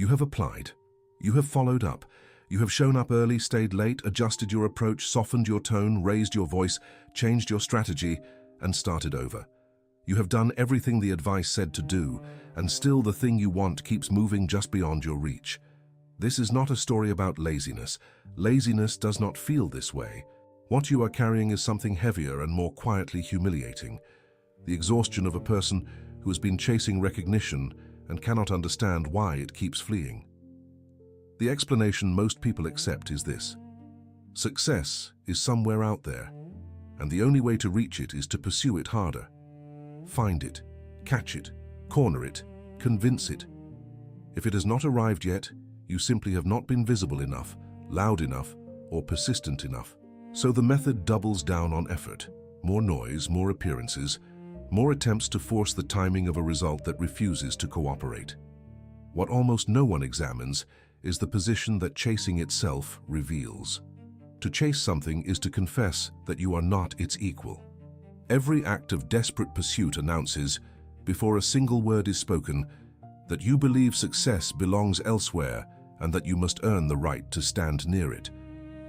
You have applied. You have followed up. You have shown up early, stayed late, adjusted your approach, softened your tone, raised your voice, changed your strategy, and started over. You have done everything the advice said to do, and still the thing you want keeps moving just beyond your reach. This is not a story about laziness. Laziness does not feel this way. What you are carrying is something heavier and more quietly humiliating. The exhaustion of a person who has been chasing recognition and cannot understand why it keeps fleeing. The explanation most people accept is this: success is somewhere out there, and the only way to reach it is to pursue it harder. Find it, catch it, corner it, convince it. If it has not arrived yet, you simply have not been visible enough, loud enough, or persistent enough. So the method doubles down on effort. More noise, more appearances, more attempts to force the timing of a result that refuses to cooperate. What almost no one examines is the position that chasing itself reveals. To chase something is to confess that you are not its equal. Every act of desperate pursuit announces, before a single word is spoken, that you believe success belongs elsewhere and that you must earn the right to stand near it.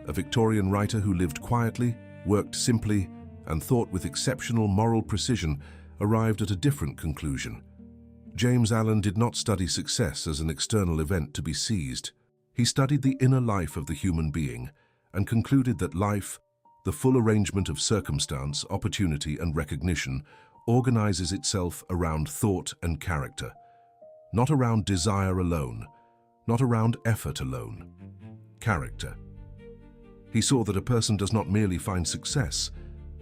A Victorian writer who lived quietly, worked simply, and thought with exceptional moral precision arrived at a different conclusion. James Allen did not study success as an external event to be seized. He studied the inner life of the human being and concluded that life, the full arrangement of circumstance, opportunity, and recognition, organizes itself around thought and character, not around desire alone, not around effort alone. Character. He saw that a person does not merely find success,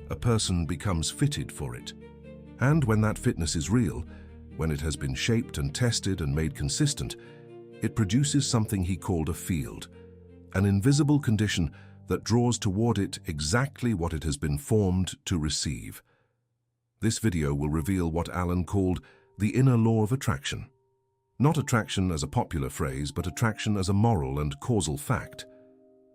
a person becomes fitted for it. And when that fitness is real, when it has been shaped and tested and made consistent, it produces something he called a field, an invisible condition that draws toward it exactly what it has been formed to receive. This video will reveal what Allen called the inner law of attraction. Not attraction as a popular phrase, but attraction as a moral and causal fact.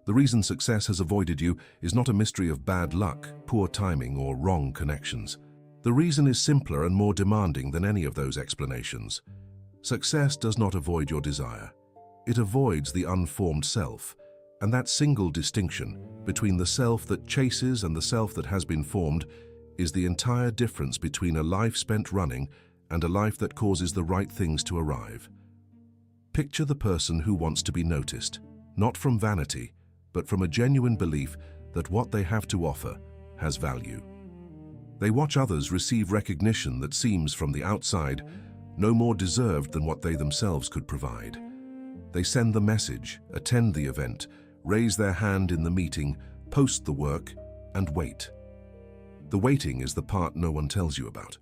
The reason success has avoided you is not a mystery of bad luck, poor timing, or wrong connections. The reason is simpler and more demanding than any of those explanations. Success does not avoid your desire. It avoids the unformed self, and that single distinction between the self that chases and the self that has been formed is the entire difference between a life spent running and a life that causes the right things to arrive. Picture the person who wants to be noticed, not from vanity, but from a genuine belief that what they have to offer has value. They watch others receive recognition that seems, from the outside, no more deserved than what they themselves could provide. They send the message, attend the event, raise their hand in the meeting, post the work, and wait. The waiting is the part no one tells you about.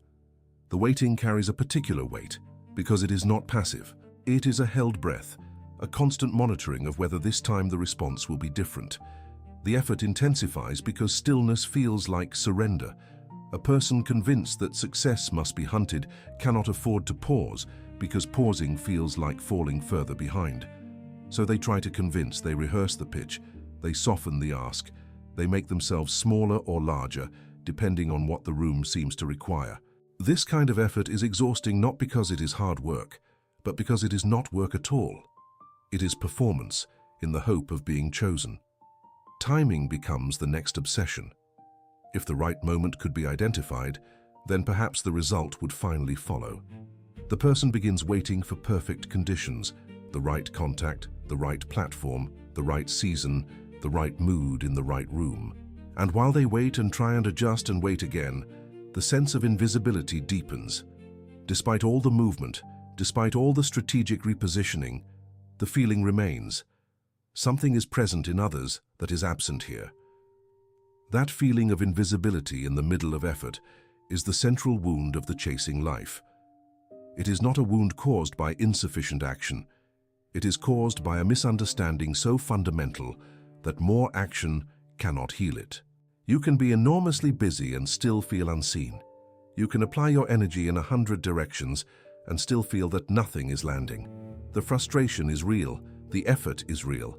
The waiting carries a particular weight because it is not passive. It is a held breath, a constant monitoring of whether this time the response will be different. The effort intensifies because stillness feels like surrender. A person convinced that success must be hunted cannot afford to pause because pausing feels like falling further behind. So they try to convince, they rehearse the pitch, they soften the ask, they make themselves smaller or larger, depending on what the room seems to require. This kind of effort is exhausting not because it is hard work, but because it is not work at all. It is performance in the hope of being chosen. Timing becomes the next obsession. If the right moment could be identified, then perhaps the result would finally follow. The person begins waiting for perfect conditions, the right contact, the right platform, the right season, the right mood in the right room. And while they wait and try and adjust and wait again, the sense of invisibility deepens. Despite all the movement, despite all the strategic repositioning, the feeling remains. Something is present in others that is absent here. That feeling of invisibility in the middle of effort is the central wound of the chasing life. It is not a wound caused by insufficient action. It is caused by a misunderstanding so fundamental that more action cannot heal it. You can be enormously busy and still feel unseen. You can apply your energy in 100 directions and still feel that nothing is landing. The frustration is real, the effort is real,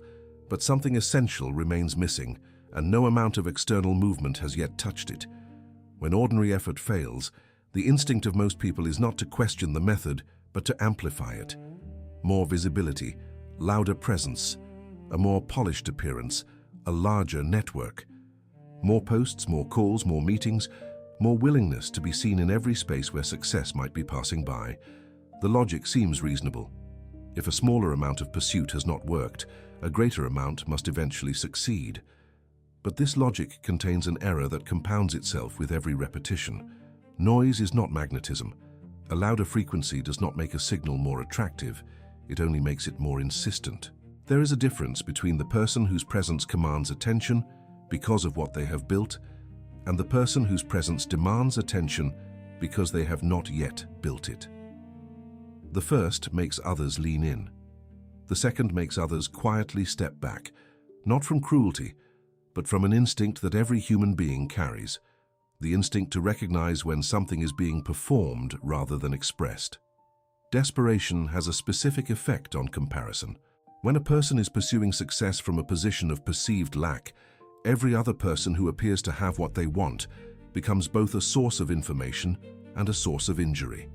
but something essential remains missing, and no amount of external movement has yet touched it. When ordinary effort fails, the instinct of most people is not to question the method, but to amplify it. more visibility, louder presence, a more polished appearance, a larger network. More posts, more calls, more meetings, more willingness to be seen in every space where success might be passing by. The logic seems reasonable. If a smaller amount of pursuit has not worked, a greater amount must eventually succeed. But this logic contains an error that compounds itself with every repetition. Noise is not magnetism. A louder frequency does not make a signal more attractive, it only makes it more insistent. There is a difference between the person whose presence commands attention because of what they have built, and the person whose presence demands attention because they have not yet built it. The first makes others lean in. The second makes others quietly step back, not from cruelty, but from an instinct that every human being carries, the instinct to recognize when something is being performed rather than expressed. Desperation has a specific effect on comparison. When a person is pursuing success from a position of perceived lack, every other person who appears to have what they want becomes both a source of information and a source of injury.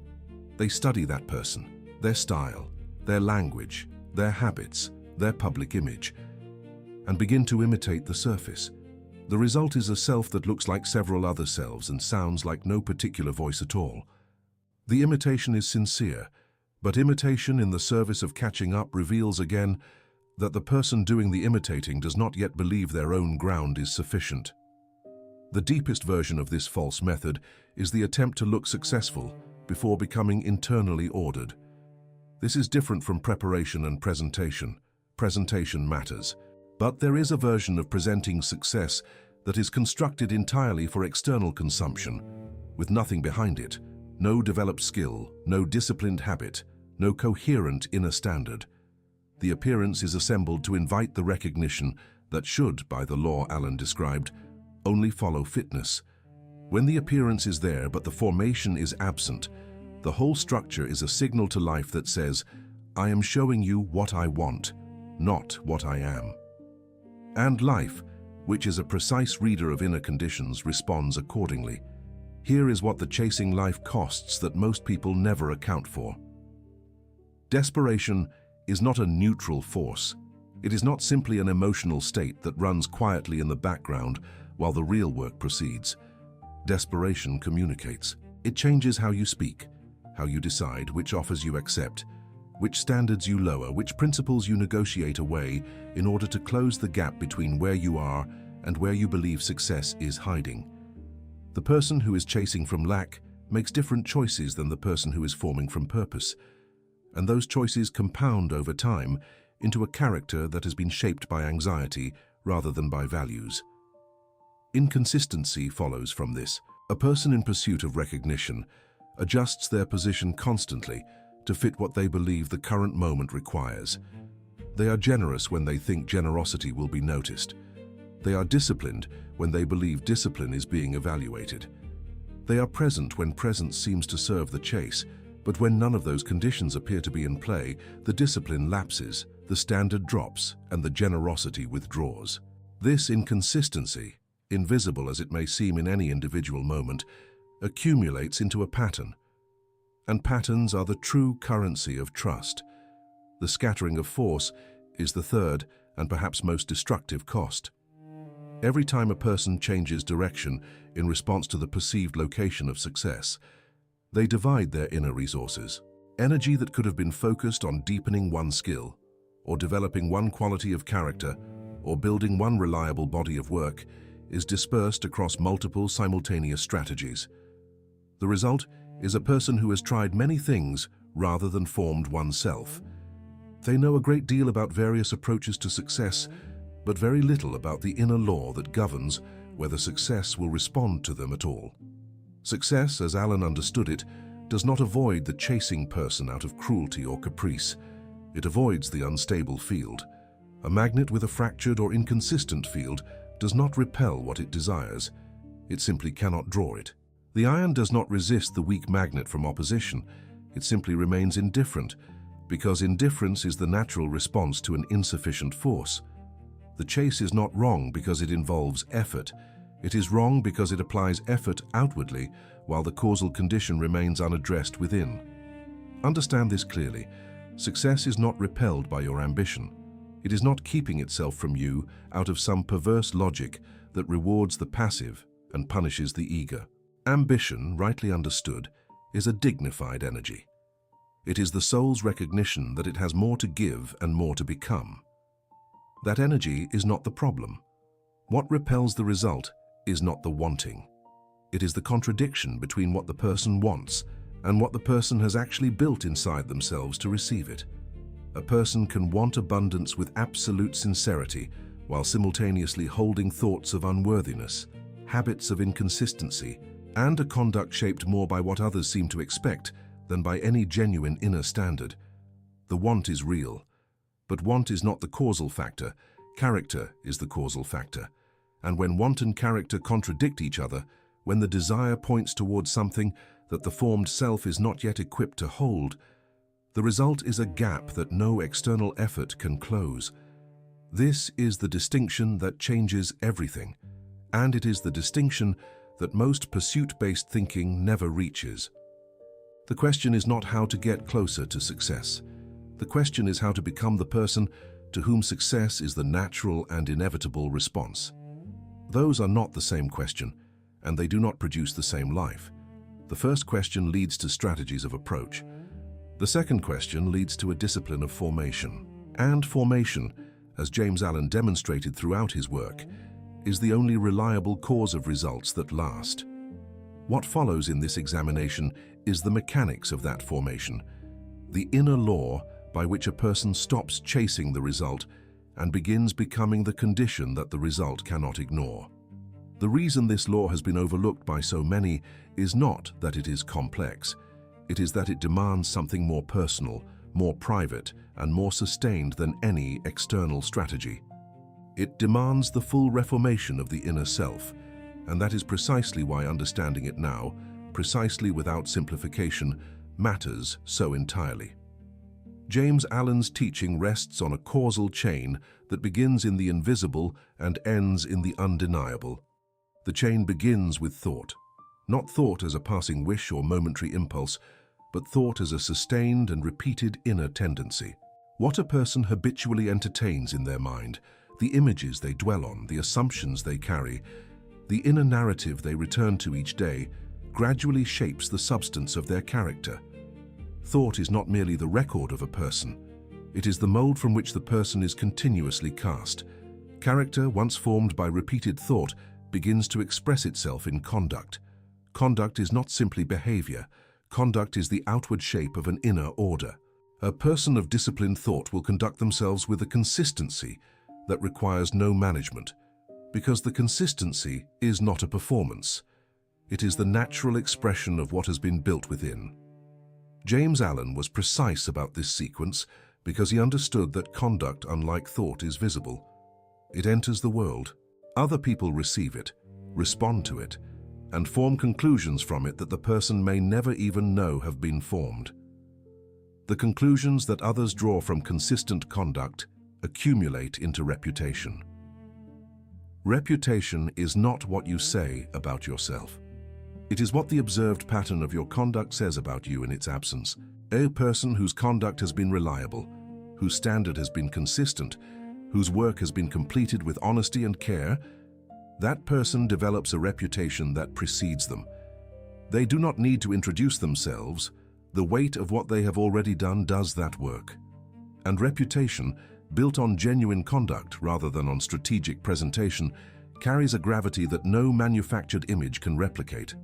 They study that person, their style, their language, their habits, their public image, and begin to imitate the surface. The result is a self that looks like several other selves and sounds like no particular voice at all. The imitation is sincere, but imitation in the service of catching up reveals again that the person doing the imitating does not yet believe their own ground is sufficient. The deepest version of this false method is the attempt to look successful before becoming internally ordered. This is different from preparation and presentation. Presentation matters. But there is a version of presenting success that is constructed entirely for external consumption, with nothing behind it, no developed skill, no disciplined habit, no coherent inner standard. The appearance is assembled to invite the recognition that should, by the law Alan described, only follow fitness. When the appearance is there but the formation is absent, the whole structure is a signal to life that says, I am showing you what I want, not what I am. And life, which is a precise reader of inner conditions, responds accordingly. Here is what the chasing life costs that most people never account for. Desperation is not a neutral force. It is not simply an emotional state that runs quietly in the background while the real work proceeds. Desperation communicates. It changes how you speak, how you decide, which offers you accept, which standards you lower, which principles you negotiate away in order to close the gap between where you are and where you believe success is hiding. The person who is chasing from lack makes different choices than the person who is forming from purpose, and those choices compound over time into a character that has been shaped by anxiety rather than by values. Inconsistency follows from this. A person in pursuit of recognition adjusts their position constantly to fit what they believe the current moment requires. They are generous when they think generosity will be noticed. They are disciplined when they believe discipline is being evaluated. They are present when presence seems to serve the chase, but when none of those conditions appear to be in play, the discipline lapses, the standard drops, and the generosity withdraws. This inconsistency, invisible as it may seem in any individual moment, accumulates into a pattern. And patterns are the true currency of trust. The scattering of force is the third and perhaps most destructive cost. Every time a person changes direction in response to the perceived location of success, they divide their inner resources. Energy that could have been focused on deepening one skill, or developing one quality of character, or building one reliable body of work, is dispersed across multiple simultaneous strategies. The result is a person who has tried many things rather than formed oneself. They know a great deal about various approaches to success, but very little about the inner law that governs whether success will respond to them at all. Success, as Alan understood it, does not avoid the chasing person out of cruelty or caprice. It avoids the unstable field. A magnet with a fractured or inconsistent field does not repel what it desires. It simply cannot draw it. The iron does not resist the weak magnet from opposition. It simply remains indifferent, because indifference is the natural response to an insufficient force. The chase is not wrong because it involves effort. It is wrong because it applies effort outwardly while the causal condition remains unaddressed within. Understand this clearly. Success is not repelled by your ambition. It is not keeping itself from you out of some perverse logic that rewards the passive and punishes the eager. Ambition, rightly understood, is a dignified energy. It is the soul's recognition that it has more to give and more to become. That energy is not the problem. What repels the result is not the wanting. It is the contradiction between what the person wants and what the person has actually built inside themselves to receive it. A person can want abundance with absolute sincerity while simultaneously holding thoughts of unworthiness, habits of inconsistency, and a conduct shaped more by what others seem to expect than by any genuine inner standard. The want is real, but want is not the causal factor. Character is the causal factor. And when want and character contradict each other, when the desire points towards something that the formed self is not yet equipped to hold, the result is a gap that no external effort can close. This is the distinction that changes everything, and it is the distinction that most pursuit-based thinking never reaches. The question is not how to get closer to success. The question is how to become the person to whom success is the natural and inevitable response. Those are not the same question, and they do not produce the same life. The first question leads to strategies of approach. The second question leads to a discipline of formation. And formation, as James Allen demonstrated throughout his work, is the only reliable cause of results that last. What follows in this examination is the mechanics of that formation, the inner law by which a person stops chasing the result and begins becoming the condition that the result cannot ignore. The reason this law has been overlooked by so many is not that it is complex. It is that it demands something more personal, more private, and more sustained than any external strategy. It demands the full reformation of the inner self, and that is precisely why understanding it now, precisely without simplification, matters so entirely. James Allen's teaching rests on a causal chain that begins in the invisible and ends in the undeniable. The chain begins with thought, not thought as a passing wish or momentary impulse, but thought as a sustained and repeated inner tendency. What a person habitually entertains in their mind, the images they dwell on, the assumptions they carry, the inner narrative they return to each day, gradually shapes the substance of their character. Thought is not merely the record of a person. It is the mold from which the person is continuously cast. Character, once formed by repeated thought, begins to express itself in conduct. Conduct is not simply behavior. Conduct is the outward shape of an inner order. A person of disciplined thought will conduct themselves with a consistency that requires no management, because the consistency is not a performance. It is the natural expression of what has been built within. James Allen was precise about this sequence because he understood that conduct, unlike thought, is visible. It enters the world. Other people receive it, respond to it, and form conclusions from it that the person may never even know have been formed. The conclusions that others draw from consistent conduct accumulate into reputation. Reputation is not what you say about yourself. It is what the observed pattern of your conduct says about you in its absence. A person whose conduct has been reliable, whose standard has been consistent, whose work has been completed with honesty and care, that person develops a reputation that precedes them. They do not need to introduce themselves. The weight of what they have already done does that work. And reputation, built on genuine conduct rather than on strategic presentation, carries a gravity that no manufactured image can replicate.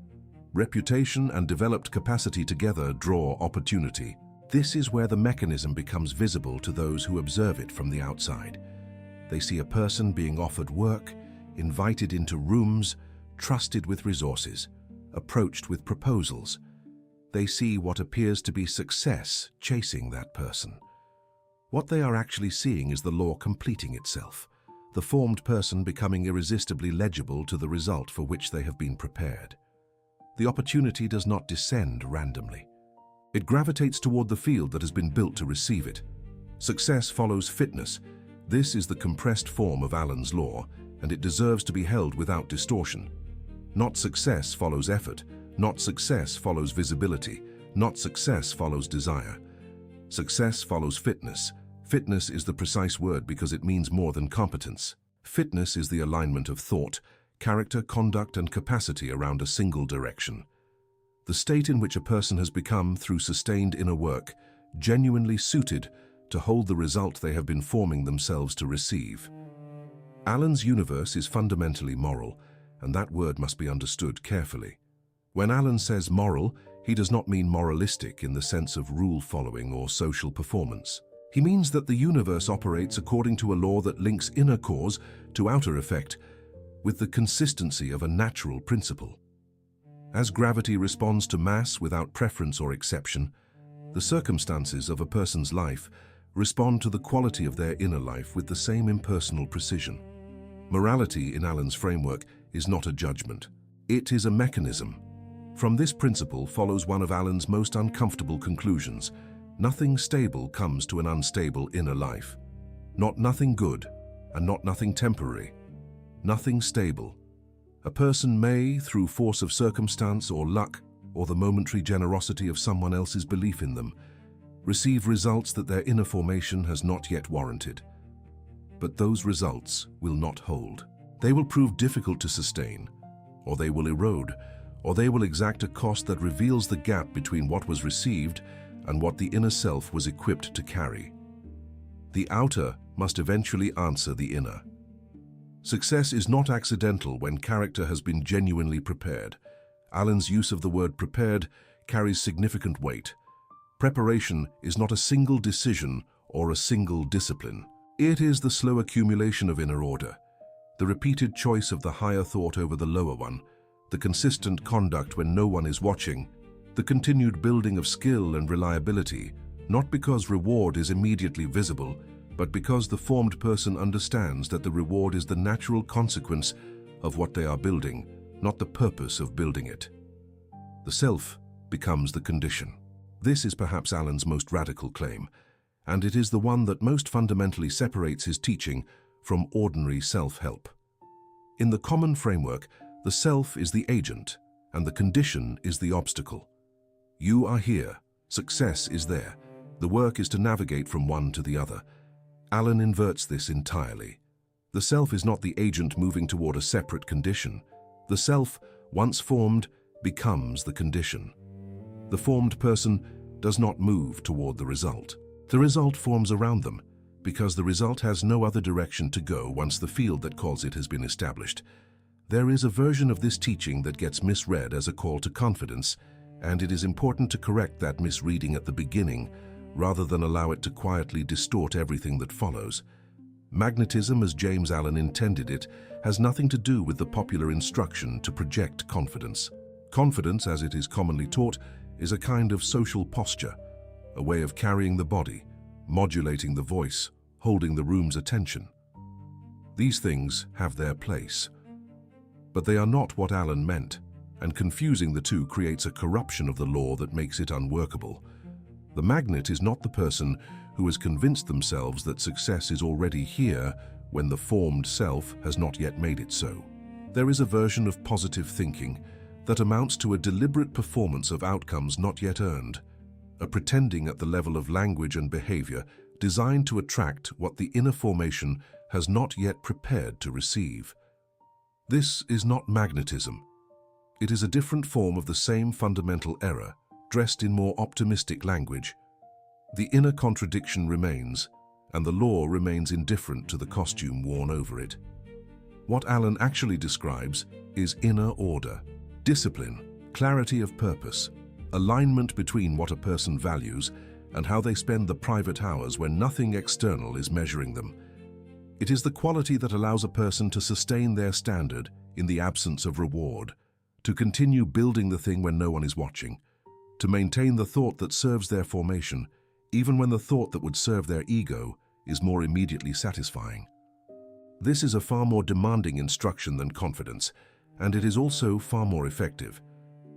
Reputation and developed capacity together draw opportunity. This is where the mechanism becomes visible to those who observe it from the outside. They see a person being offered work, invited into rooms, trusted with resources, approached with proposals. They see what appears to be success chasing that person. What they are actually seeing is the law completing itself, the formed person becoming irresistibly legible to the result for which they have been prepared. The opportunity does not descend randomly. It gravitates toward the field that has been built to receive it. Success follows fitness. This is the compressed form of Allen's law, and it deserves to be held without distortion. Not success follows effort. Not success follows visibility. Not success follows desire. Success follows fitness. Fitness is the precise word because it means more than competence. Fitness is the alignment of thought, character, conduct, and capacity around a single direction. The state in which a person has become, through sustained inner work, genuinely suited to hold the result they have been forming themselves to receive. Alan's universe is fundamentally moral, and that word must be understood carefully. When Alan says moral, he does not mean moralistic in the sense of rule-following or social performance. He means that the universe operates according to a law that links inner cause to outer effect with the consistency of a natural principle. As gravity responds to mass without preference or exception, the circumstances of a person's life respond to the quality of their inner life with the same impersonal precision. Morality, in Alan's framework, is not a judgment. It is a mechanism. From this principle follows one of Alan's most uncomfortable conclusions. Nothing stable comes to an unstable inner life. Not nothing good, and not nothing temporary. Nothing stable. A person may, through force of circumstance or luck, or the momentary generosity of someone else's belief in them, receive results that their inner formation has not yet warranted. But those results will not hold. They will prove difficult to sustain, or they will erode, or they will exact a cost that reveals the gap between what was received and what the inner self was equipped to carry. The outer must eventually answer the inner. Success is not accidental when character has been genuinely prepared. Alan's use of the word prepared carries significant weight. Preparation is not a single decision or a single discipline. It is the slow accumulation of inner order, the repeated choice of the higher thought over the lower one, the consistent conduct when no one is watching, the continued building of skill and reliability, not because reward is immediately visible, but because the formed person understands that the reward is the natural consequence of what they are building, not the purpose of building it. The self becomes the condition. This is perhaps Alan's most radical claim, and it is the one that most fundamentally separates his teaching from ordinary self-help. In the common framework, the self is the agent, and the condition is the obstacle. You are here, success is there. The work is to navigate from one to the other. Alan inverts this entirely. The self is not the agent moving toward a separate condition. The self, once formed, becomes the condition. The formed person does not move toward the result. The result forms around them, because the result has no other direction to go once the field that calls it has been established. There is a version of this teaching that gets misread as a call to confidence, and it is important to correct that misreading at the beginning, rather than allow it to quietly distort everything that follows. Magnetism, as James Allen intended it, has nothing to do with the popular instruction to project confidence. Confidence, as it is commonly taught, is a kind of social posture, a way of carrying the body, modulating the voice, holding the room's attention. These things have their place. But they are not what Allen meant, and confusing the two creates a corruption of the law that makes it unworkable. The magnet is not the person who has convinced themselves that success is already here when the formed self has not yet made it so. There is a version of positive thinking that amounts to a deliberate performance of outcomes not yet earned, a pretending at the level of language and behavior designed to attract what the inner formation has not yet prepared to receive. This is not magnetism. It is a different form of the same fundamental error, dressed in more optimistic language. The inner contradiction remains, and the law remains indifferent to the costume worn over it. What Allen actually describes is inner order, discipline, clarity of purpose, alignment between what a person values and how they spend the private hours when nothing external is measuring them. It is the quality that allows a person to sustain their standard in the absence of reward, to continue building the thing when no one is watching, to maintain the thought that serves their formation, even when the thought that would serve their ego is more immediately satisfying. This is a far more demanding instruction than confidence, and it is also far more effective.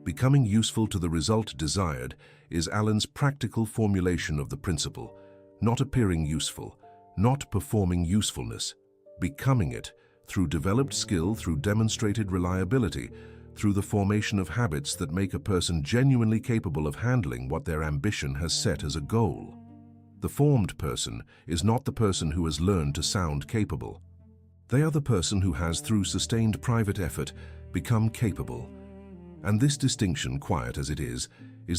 Becoming useful to the result desired is Allen's practical formulation of the principle, not appearing useful, not performing usefulness, becoming it through developed skill, through demonstrated reliability, through the formation of habits that make a person genuinely capable of handling what their ambition has set as a goal. The formed person is not the person who has learned to sound capable. They are the person who has, through sustained private effort, become capable. And this distinction, quiet as it is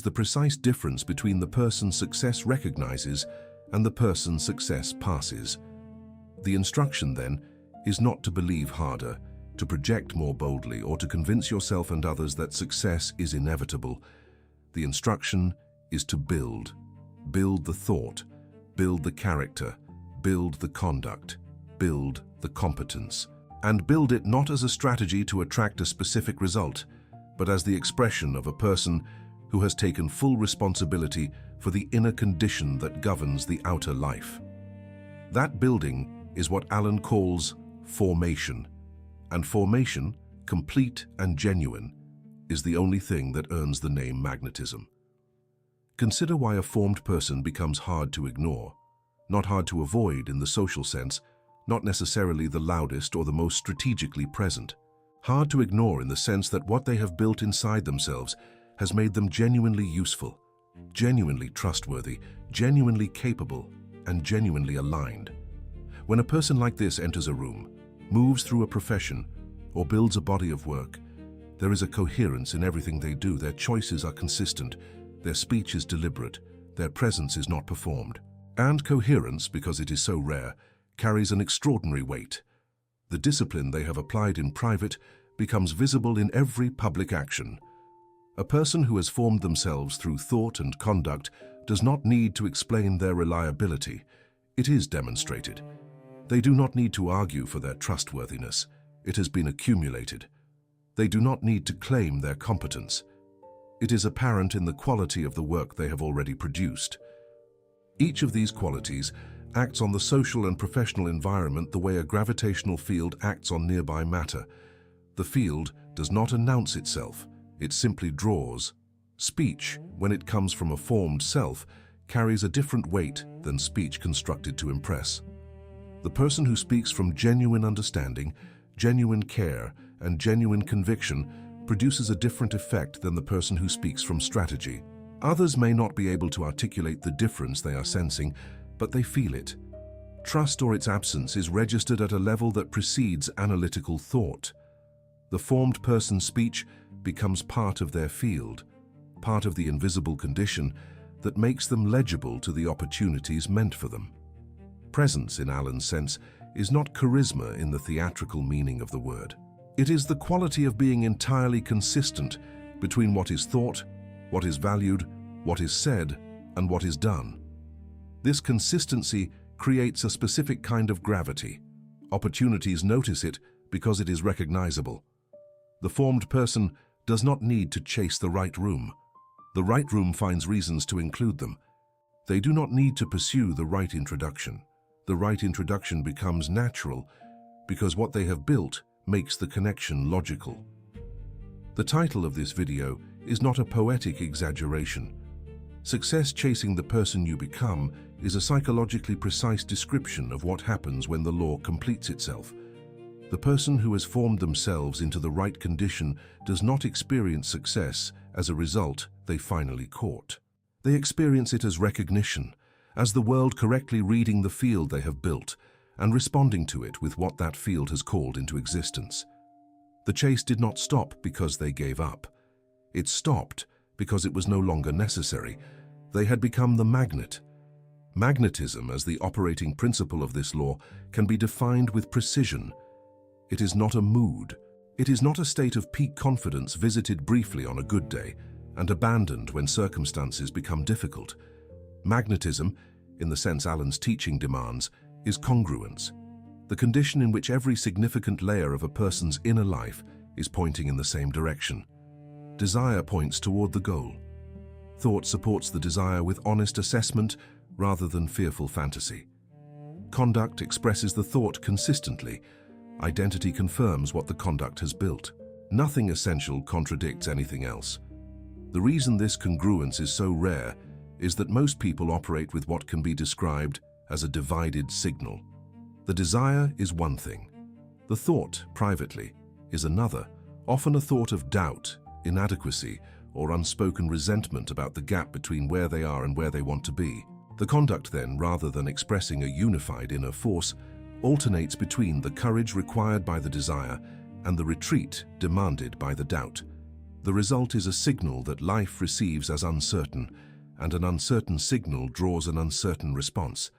the precise difference between the person success recognizes and the person success passes. The instruction, then, is not to believe harder, to project more boldly, or to convince yourself and others that success is inevitable. The instruction is to build. Build the thought, build the character, build the conduct, build the competence. And build it not as a strategy to attract a specific result, but as the expression of a person who has taken full responsibility for the inner condition that governs the outer life. That building is what Alan calls formation. And formation, complete and genuine, is the only thing that earns the name magnetism. Consider why a formed person becomes hard to ignore, not hard to avoid in the social sense, not necessarily the loudest or the most strategically present. Hard to ignore in the sense that what they have built inside themselves has made them genuinely useful, genuinely trustworthy, genuinely capable, and genuinely aligned. When a person like this enters a room, moves through a profession, or builds a body of work, there is a coherence in everything they do. Their choices are consistent, their speech is deliberate, their presence is not performed. And coherence, because it is so rare, carries an extraordinary weight. The discipline they have applied in private becomes visible in every public action. A person who has formed themselves through thought and conduct does not need to explain their reliability. It is demonstrated. They do not need to argue for their trustworthiness. It has been accumulated. They do not need to claim their competence. It is apparent in the quality of the work they have already produced. Each of these qualities acts on the social and professional environment the way a gravitational field acts on nearby matter. The field does not announce itself, it simply draws. Speech, when it comes from a formed self, carries a different weight than speech constructed to impress. The person who speaks from genuine understanding, genuine care, and genuine conviction produces a different effect than the person who speaks from strategy. Others may not be able to articulate the difference they are sensing, but they feel it. Trust or its absence is registered at a level that precedes analytical thought. The formed person's speech becomes part of their field, part of the invisible condition that makes them legible to the opportunities meant for them. Presence, in Alan's sense, is not charisma in the theatrical meaning of the word. It is the quality of being entirely consistent between what is thought, what is valued, what is said, and what is done. This consistency creates a specific kind of gravity. Opportunities notice it because it is recognizable. The formed person does not need to chase the right room. The right room finds reasons to include them. They do not need to pursue the right introduction. The right introduction becomes natural because what they have built makes the connection logical. The title of this video is not a poetic exaggeration. Success chasing the person you become is a psychologically precise description of what happens when the law completes itself. The person who has formed themselves into the right condition does not experience success as a result they finally caught. They experience it as recognition, as the world correctly reading the field they have built and responding to it with what that field has called into existence. The chase did not stop because they gave up. It stopped because it was no longer necessary. They had become the magnet. Magnetism, as the operating principle of this law, can be defined with precision. It is not a mood. It is not a state of peak confidence visited briefly on a good day and abandoned when circumstances become difficult. Magnetism, in the sense Alan's teaching demands, is congruence, the condition in which every significant layer of a person's inner life is pointing in the same direction. Desire points toward the goal. Thought supports the desire with honest assessment rather than fearful fantasy. Conduct expresses the thought consistently. Identity confirms what the conduct has built. Nothing essential contradicts anything else. The reason this congruence is so rare is that most people operate with what can be described as a divided signal. The desire is one thing. The thought, privately, is another, often a thought of doubt, inadequacy, or unspoken resentment about the gap between where they are and where they want to be. The conduct then, rather than expressing a unified inner force, alternates between the courage required by the desire and the retreat demanded by the doubt. The result is a signal that life receives as uncertain, and an uncertain signal draws an uncertain response.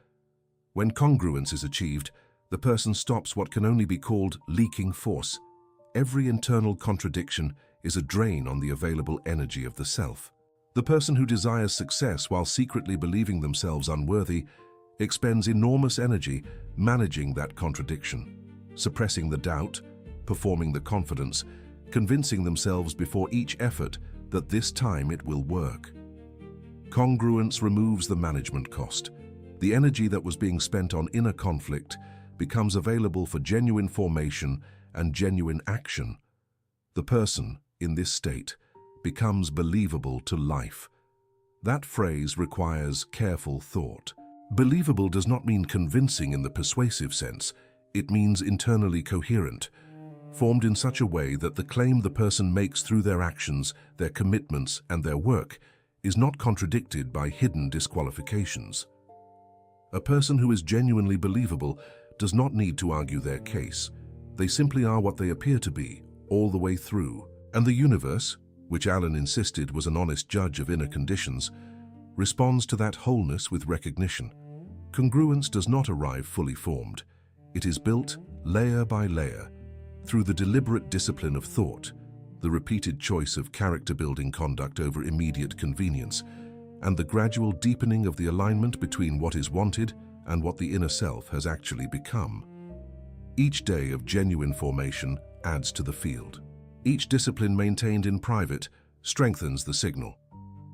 When congruence is achieved, the person stops what can only be called leaking force. Every internal contradiction is a drain on the available energy of the self. The person who desires success while secretly believing themselves unworthy expends enormous energy managing that contradiction, suppressing the doubt, performing the confidence, convincing themselves before each effort that this time it will work. Congruence removes the management cost. The energy that was being spent on inner conflict becomes available for genuine formation and genuine action. The person, in this state, becomes believable to life. That phrase requires careful thought. Believable does not mean convincing in the persuasive sense. It means internally coherent, formed in such a way that the claim the person makes through their actions, their commitments, and their work is not contradicted by hidden disqualifications. A person who is genuinely believable does not need to argue their case. They simply are what they appear to be, all the way through. And the universe, which Alan insisted was an honest judge of inner conditions, responds to that wholeness with recognition. Congruence does not arrive fully formed. It is built layer by layer, through the deliberate discipline of thought, the repeated choice of character-building conduct over immediate convenience, and the gradual deepening of the alignment between what is wanted and what the inner self has actually become. Each day of genuine formation adds to the field. Each discipline maintained in private strengthens the signal.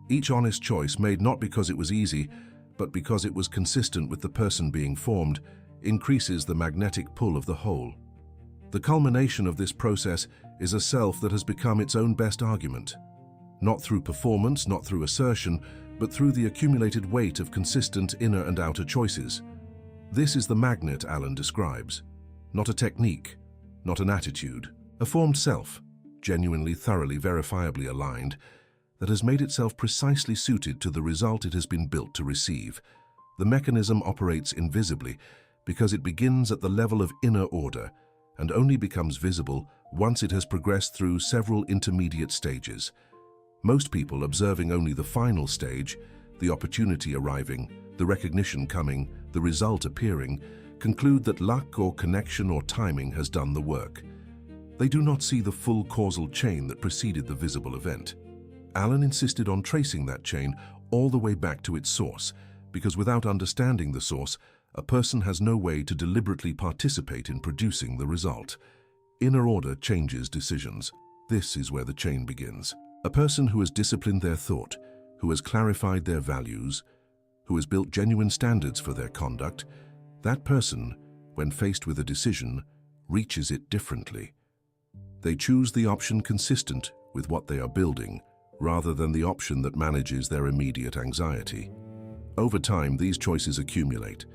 Each honest choice made not because it was easy, but because it was consistent with the person being formed, increases the magnetic pull of the whole. The culmination of this process is a self that has become its own best argument. Not through performance, not through assertion, but through the accumulated weight of consistent inner and outer choices. This is the magnet Alan describes. Not a technique, not an attitude. A formed self, genuinely, thoroughly, verifiably aligned, that has made itself precisely suited to the result it has been built to receive. The mechanism operates invisibly because it begins at the level of inner order and only becomes visible once it has progressed through several intermediate stages. Most people, observing only the final stage, the opportunity arriving, the recognition coming, the result appearing, conclude that luck or connection or timing has done the work. They do not see the full causal chain that preceded the visible event. Alan insisted on tracing that chain all the way back to its source, because without understanding the source, a person has no way to deliberately participate in producing the result. Inner order changes decisions. This is where the chain begins. A person who has disciplined their thought, who has clarified their values, who has built genuine standards for their conduct, that person, when faced with a decision, reaches it differently. They choose the option consistent with what they are building, rather than the option that manages their immediate anxiety. Over time, these choices accumulate.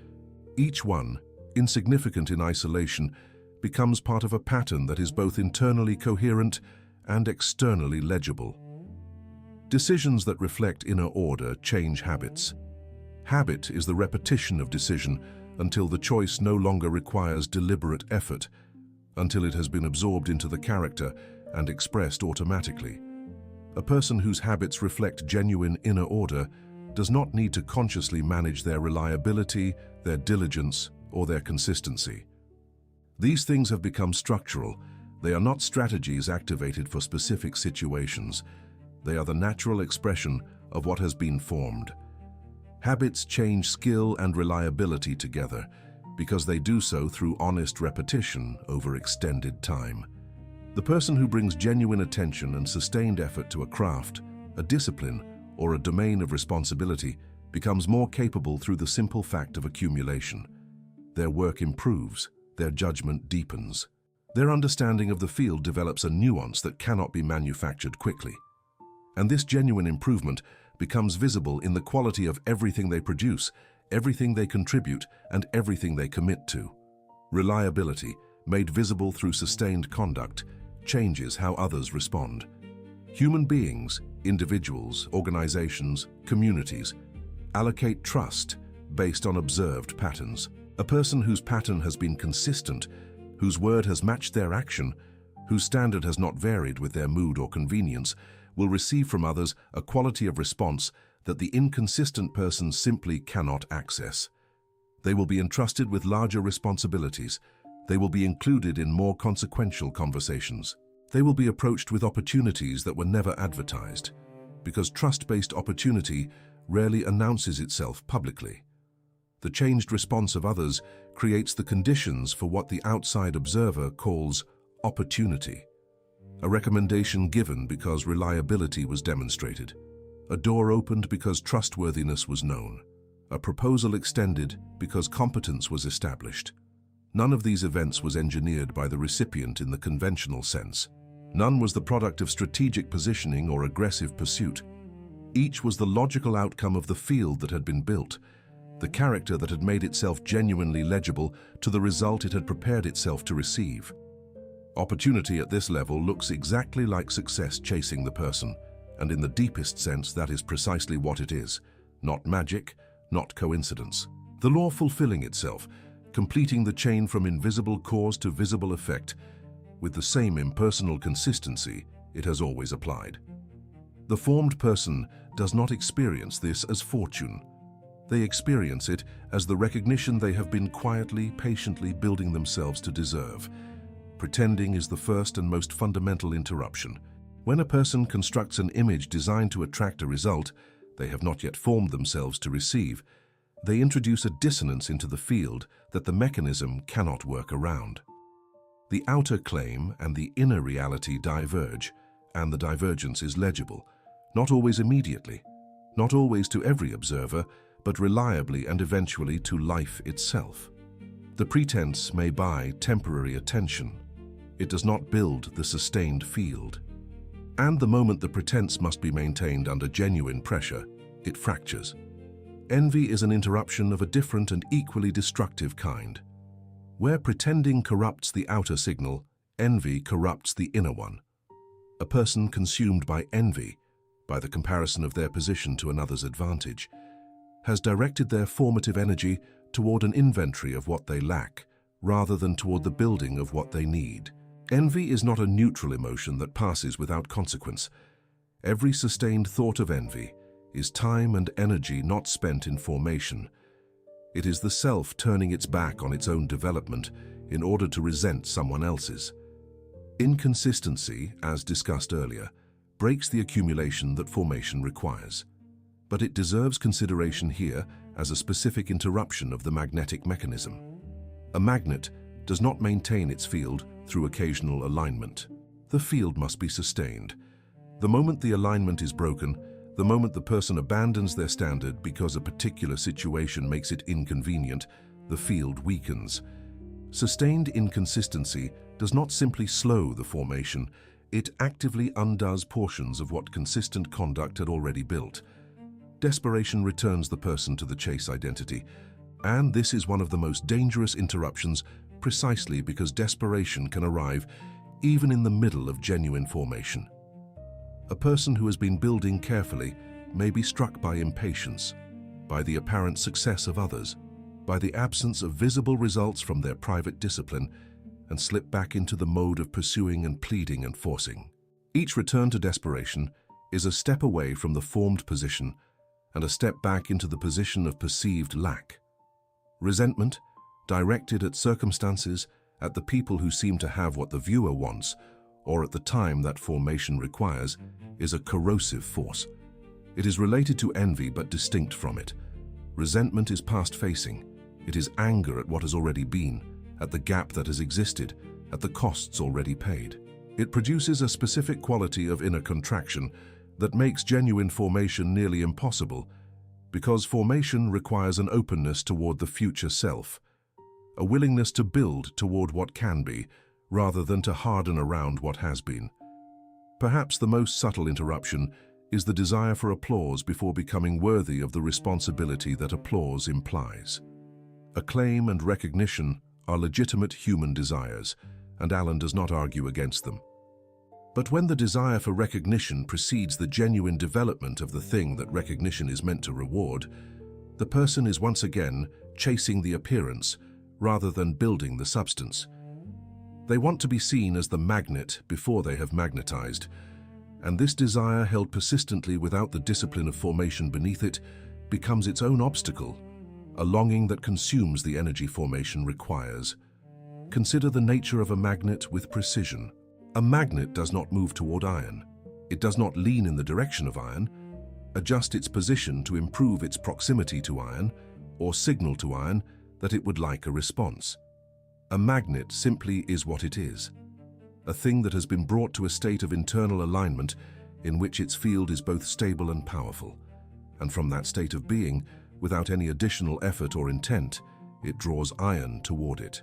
Each one, insignificant in isolation, becomes part of a pattern that is both internally coherent and externally legible. Decisions that reflect inner order change habits. Habit is the repetition of decision until the choice no longer requires deliberate effort, until it has been absorbed into the character and expressed automatically. A person whose habits reflect genuine inner order does not need to consciously manage their reliability, their diligence, or their consistency. These things have become structural. They are not strategies activated for specific situations. They are the natural expression of what has been formed. Habits change skill and reliability together because they do so through honest repetition over extended time. The person who brings genuine attention and sustained effort to a craft, a discipline, or a domain of responsibility becomes more capable through the simple fact of accumulation. Their work improves, their judgment deepens. Their understanding of the field develops a nuance that cannot be manufactured quickly. And this genuine improvement becomes visible in the quality of everything they produce, everything they contribute, and everything they commit to. Reliability, made visible through sustained conduct, changes how others respond. Human beings, individuals, organizations, communities, Allocate trust based on observed patterns. A person whose pattern has been consistent, whose word has matched their action, whose standard has not varied with their mood or convenience, will receive from others a quality of response that the inconsistent person simply cannot access. They will be entrusted with larger responsibilities. They will be included in more consequential conversations. They will be approached with opportunities that were never advertised, because trust-based opportunity rarely announces itself publicly. The changed response of others creates the conditions for what the outside observer calls opportunity. A recommendation given because reliability was demonstrated. A door opened because trustworthiness was known. A proposal extended because competence was established. None of these events was engineered by the recipient in the conventional sense. None was the product of strategic positioning or aggressive pursuit. Each was the logical outcome of the field that had been built, the character that had made itself genuinely legible to the result it had prepared itself to receive. Opportunity at this level looks exactly like success chasing the person, and in the deepest sense that is precisely what it is, not magic, not coincidence. The law fulfilling itself, completing the chain from invisible cause to visible effect, with the same impersonal consistency it has always applied. The formed person does not experience this as fortune. They experience it as the recognition they have been quietly, patiently building themselves to deserve. Pretending is the first and most fundamental interruption. When a person constructs an image designed to attract a result they have not yet formed themselves to receive, they introduce a dissonance into the field that the mechanism cannot work around. The outer claim and the inner reality diverge, and the divergence is legible, not always immediately, not always to every observer, but reliably and eventually to life itself. The pretense may buy temporary attention. It does not build the sustained field. And the moment the pretense must be maintained under genuine pressure, it fractures. Envy is an interruption of a different and equally destructive kind. Where pretending corrupts the outer signal, envy corrupts the inner one. A person consumed by envy, by the comparison of their position to another's advantage, has directed their formative energy toward an inventory of what they lack, rather than toward the building of what they need. Envy is not a neutral emotion that passes without consequence. Every sustained thought of envy is time and energy not spent in formation. It is the self turning its back on its own development in order to resent someone else's. Inconsistency, as discussed earlier, breaks the accumulation that formation requires. But it deserves consideration here as a specific interruption of the magnetic mechanism. A magnet does not maintain its field through occasional alignment. The field must be sustained. The moment the alignment is broken, the moment the person abandons their standard because a particular situation makes it inconvenient, the field weakens. Sustained inconsistency does not simply slow the formation, it actively undoes portions of what consistent conduct had already built. Desperation returns the person to the chase identity, and this is one of the most dangerous interruptions precisely because desperation can arrive even in the middle of genuine formation. A person who has been building carefully may be struck by impatience, by the apparent success of others, by the absence of visible results from their private discipline, and slip back into the mode of pursuing and pleading and forcing. Each return to desperation is a step away from the formed position and a step back into the position of perceived lack. Resentment, directed at circumstances, at the people who seem to have what the viewer wants, or at the time that formation requires, is a corrosive force. It is related to envy but distinct from it. Resentment is past-facing. It is anger at what has already been, at the gap that has existed, at the costs already paid. It produces a specific quality of inner contraction that makes genuine formation nearly impossible, because formation requires an openness toward the future self, a willingness to build toward what can be, rather than to harden around what has been. Perhaps the most subtle interruption is the desire for applause before becoming worthy of the responsibility that applause implies. Acclaim and recognition are legitimate human desires, and Alan does not argue against them. But when the desire for recognition precedes the genuine development of the thing that recognition is meant to reward, The person is once again chasing the appearance rather than building the substance. They want to be seen as the magnet before they have magnetized, and this desire held persistently without the discipline of formation beneath it becomes its own obstacle, a longing that consumes the energy formation requires. Consider the nature of a magnet with precision. A magnet does not move toward iron. It does not lean in the direction of iron, adjust its position to improve its proximity to iron, or signal to iron that it would like a response. A magnet simply is what it is, a thing that has been brought to a state of internal alignment in which its field is both stable and powerful, and from that state of being, without any additional effort or intent, it draws iron toward it.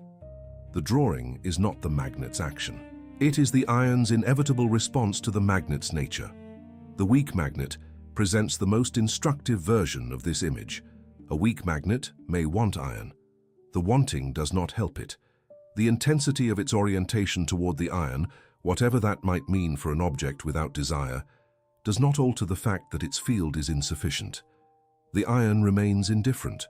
The drawing is not the magnet's action. It is the iron's inevitable response to the magnet's nature. The weak magnet presents the most instructive version of this image. A weak magnet may want iron. The wanting does not help it. The intensity of its orientation toward the iron, whatever that might mean for an object without desire, does not alter the fact that its field is insufficient. The iron remains indifferent,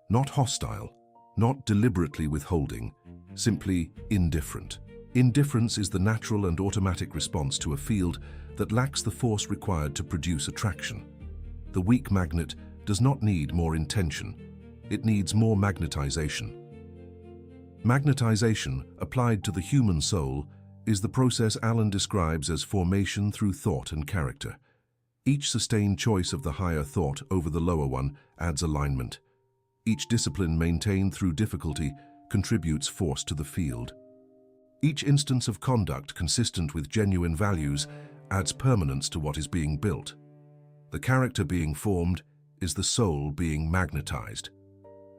not hostile, not deliberately withholding, simply indifferent. Indifference is the natural and automatic response to a field that lacks the force required to produce attraction. The weak magnet does not need more intention. It needs more magnetization. Magnetization, applied to the human soul, is the process Allen describes as formation through thought and character. Each sustained choice of the higher thought over the lower one adds alignment. Each discipline maintained through difficulty contributes force to the field. Each instance of conduct consistent with genuine values adds permanence to what is being built. The character being formed is the soul being magnetized.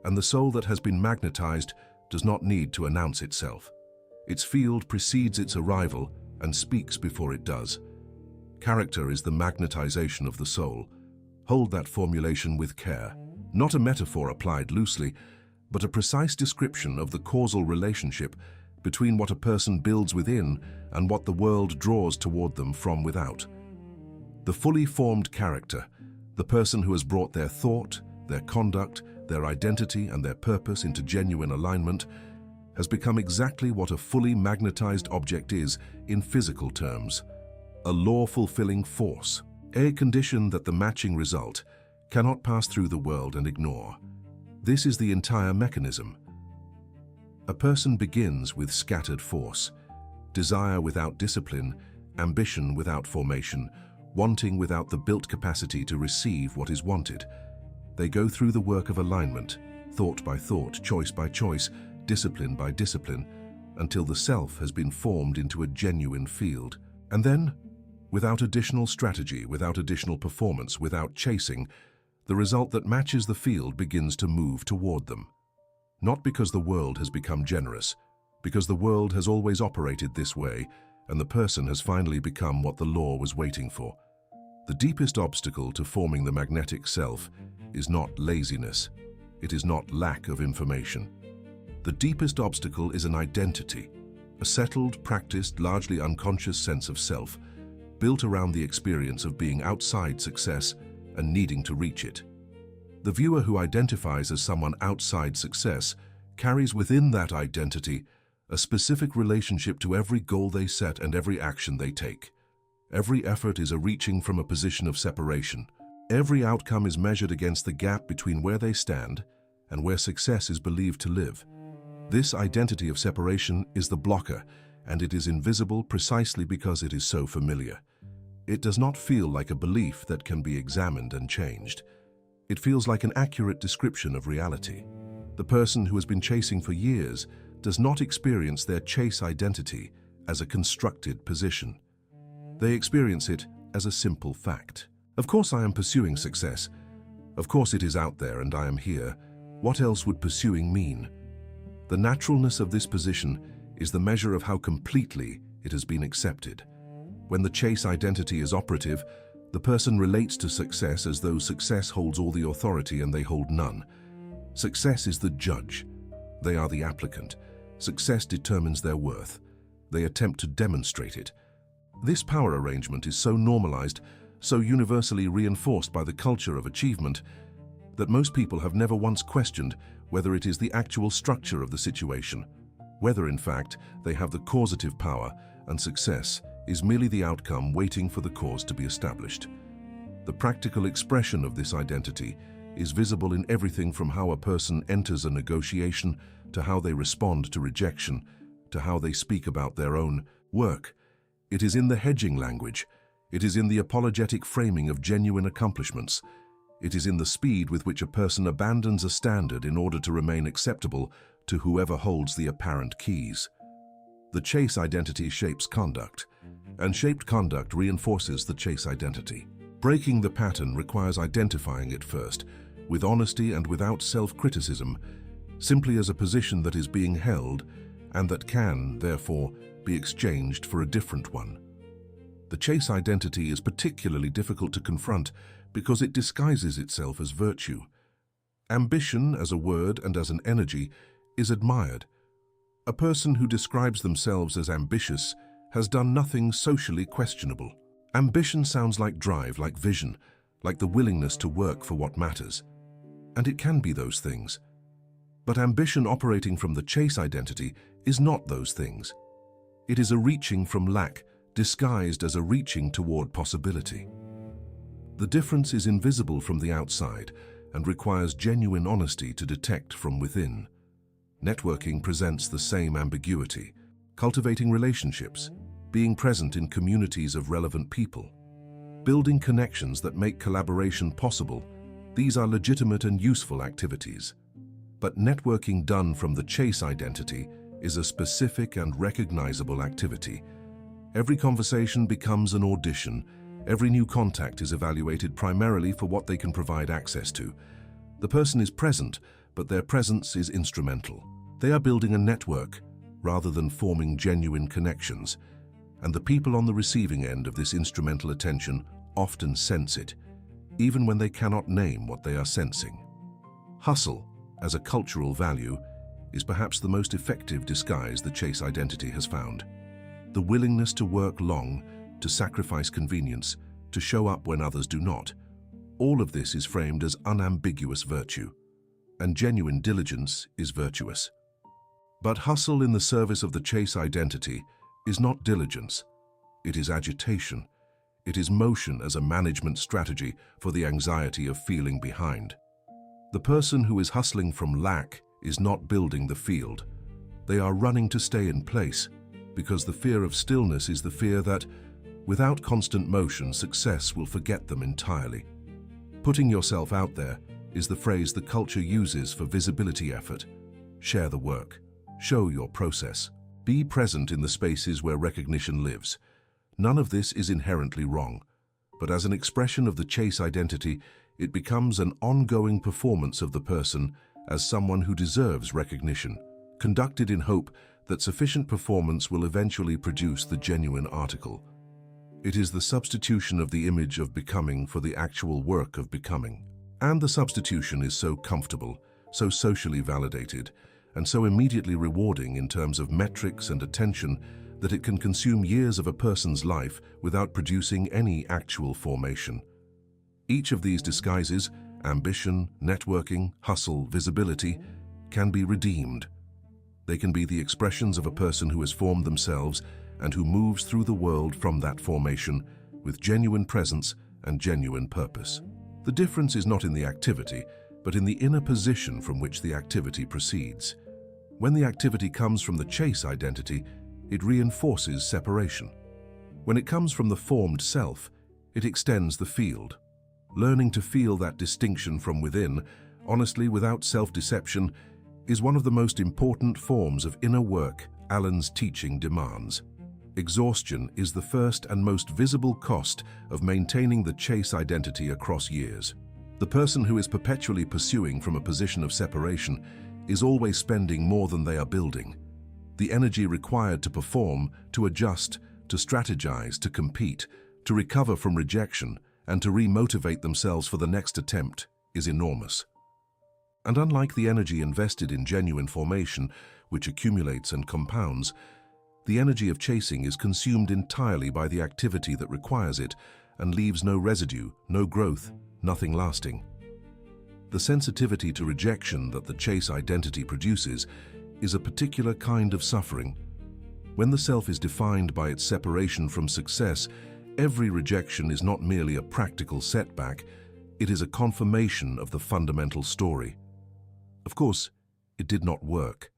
And the soul that has been magnetized does not need to announce itself. Its field precedes its arrival and speaks before it does. Character is the magnetization of the soul. Hold that formulation with care. Not a metaphor applied loosely, but a precise description of the causal relationship between what a person builds within and what the world draws toward them from without. The fully formed character, the person who has brought their thought, their conduct, their identity and their purpose into genuine alignment, has become exactly what a fully magnetized object is in physical terms, a law-fulfilling force, a condition that the matching result cannot pass through the world and ignore. This is the entire mechanism. A person begins with scattered force, desire without discipline, ambition without formation, wanting without the built capacity to receive what is wanted. They go through the work of alignment, thought by thought, choice by choice, discipline by discipline, until the self has been formed into a genuine field. And then, without additional strategy, without additional performance, without chasing, the result that matches the field begins to move toward them. Not because the world has become generous, because the world has always operated this way, and the person has finally become what the law was waiting for. The deepest obstacle to forming the magnetic self is not laziness. It is not lack of information. The deepest obstacle is an identity, a settled, practiced, largely unconscious sense of self, built around the experience of being outside success and needing to reach it. The viewer who identifies as someone outside success carries within that identity a specific relationship to every goal they set and every action they take. Every effort is a reaching from a position of separation. Every outcome is measured against the gap between where they stand and where success is believed to live. This identity of separation is the blocker, and it is invisible precisely because it is so familiar. It does not feel like a belief that can be examined and changed. It feels like an accurate description of reality. The person who has been chasing for years does not experience their chase identity as a constructed position. They experience it as a simple fact. Of course I am pursuing success. Of course it is out there and I am here. What else would pursuing mean? The naturalness of this position is the measure of how completely it has been accepted. When the chase identity is operative, the person relates to success as though success holds all the authority and they hold none. Success is the judge. They are the applicant. Success determines their worth. They attempt to demonstrate it. This power arrangement is so normalized, so universally reinforced by the culture of achievement, that most people have never once questioned whether it is the actual structure of the situation, whether in fact they have the causative power, and success is merely the outcome waiting for the cause to be established. The practical expression of this identity is visible in everything from how a person enters a negotiation, to how they respond to rejection, to how they speak about their own work. It is in the hedging language. It is in the apologetic framing of genuine accomplishments. It is in the speed with which a person abandons a standard in order to remain acceptable to whoever holds the apparent keys. The chase identity shapes conduct, and shaped conduct reinforces the chase identity. Breaking the pattern requires identifying it first, with honesty and without self-criticism, simply as a position that is being held and that can, therefore, be exchanged for a different one. The chase identity is particularly difficult to confront because it disguises itself as virtue. Ambition, as a word and as an energy, is admired. A person who describes themselves as ambitious has done nothing socially questionable. Ambition sounds like drive, like vision, like the willingness to work for what matters. And it can be those things. But ambition operating from the chase identity is not those things. It is a reaching from lack, disguised as a reaching toward possibility. The difference is invisible from the outside and requires genuine honesty to detect from within. Networking presents the same ambiguity. Cultivating relationships, being present in communities of relevant people, building connections that make collaboration possible, these are legitimate and useful activities. But networking done from the chase identity is a specific and recognizable activity. Every conversation becomes an audition. Every new contact is evaluated primarily for what they can provide access to. The person is present, but their presence is instrumental. They are building a network rather than forming genuine connections, and the people on the receiving end of this instrumental attention often sense it, even when they cannot name what they are sensing. Hustle, as a cultural value, is perhaps the most effective disguise the chase identity has found. The willingness to work long, to sacrifice convenience, to show up when others do not. All of this is framed as unambiguous virtue, and genuine diligence is virtuous. But hustle in the service of the chase identity is not diligence. It is agitation. It is motion as a management strategy for the anxiety of feeling behind. The person who is hustling from lack is not building the field. They are running to stay in place, because the fear of stillness is the fear that, without constant motion, success will forget them entirely. Putting yourself out there is the phrase the culture uses for visibility effort. Share the work. Show your process. Be present in the spaces where recognition lives. None of this is inherently wrong, but as an expression of the chase identity, it becomes an ongoing performance of the person as someone who deserves recognition, conducted in hope that sufficient performance will eventually produce the genuine article. It is the substitution of the image of becoming for the actual work of becoming. And the substitution is so comfortable, so socially validated, and so immediately rewarding in terms of metrics and attention that it can consume years of a person's life without producing any actual formation. Each of these disguises, ambition, networking, hustle, visibility, can be redeemed. They can be the expressions of a person who has formed themselves and who moves through the world from that formation with genuine presence and genuine purpose. The difference is not in the activity, but in the inner position from which the activity proceeds. When the activity comes from the chase identity, it reinforces separation. When it comes from the formed self, it extends the field. Learning to feel that distinction from within, honestly without self-deception, is one of the most important forms of inner work Allen's teaching demands. Exhaustion is the first and most visible cost of maintaining the chase identity across years. The person who is perpetually pursuing from a position of separation is always spending more than they are building. The energy required to perform, to adjust, to strategize, to compete, to recover from rejection, and to re-motivate themselves for the next attempt is enormous. And unlike the energy invested in genuine formation, which accumulates and compounds, the energy of chasing is consumed entirely by the activity that requires it and leaves no residue, no growth, nothing lasting. The sensitivity to rejection that the chase identity produces is a particular kind of suffering. When the self is defined by its separation from success, every rejection is not merely a practical setback, it is a confirmation of the fundamental story. Of course, it did not work.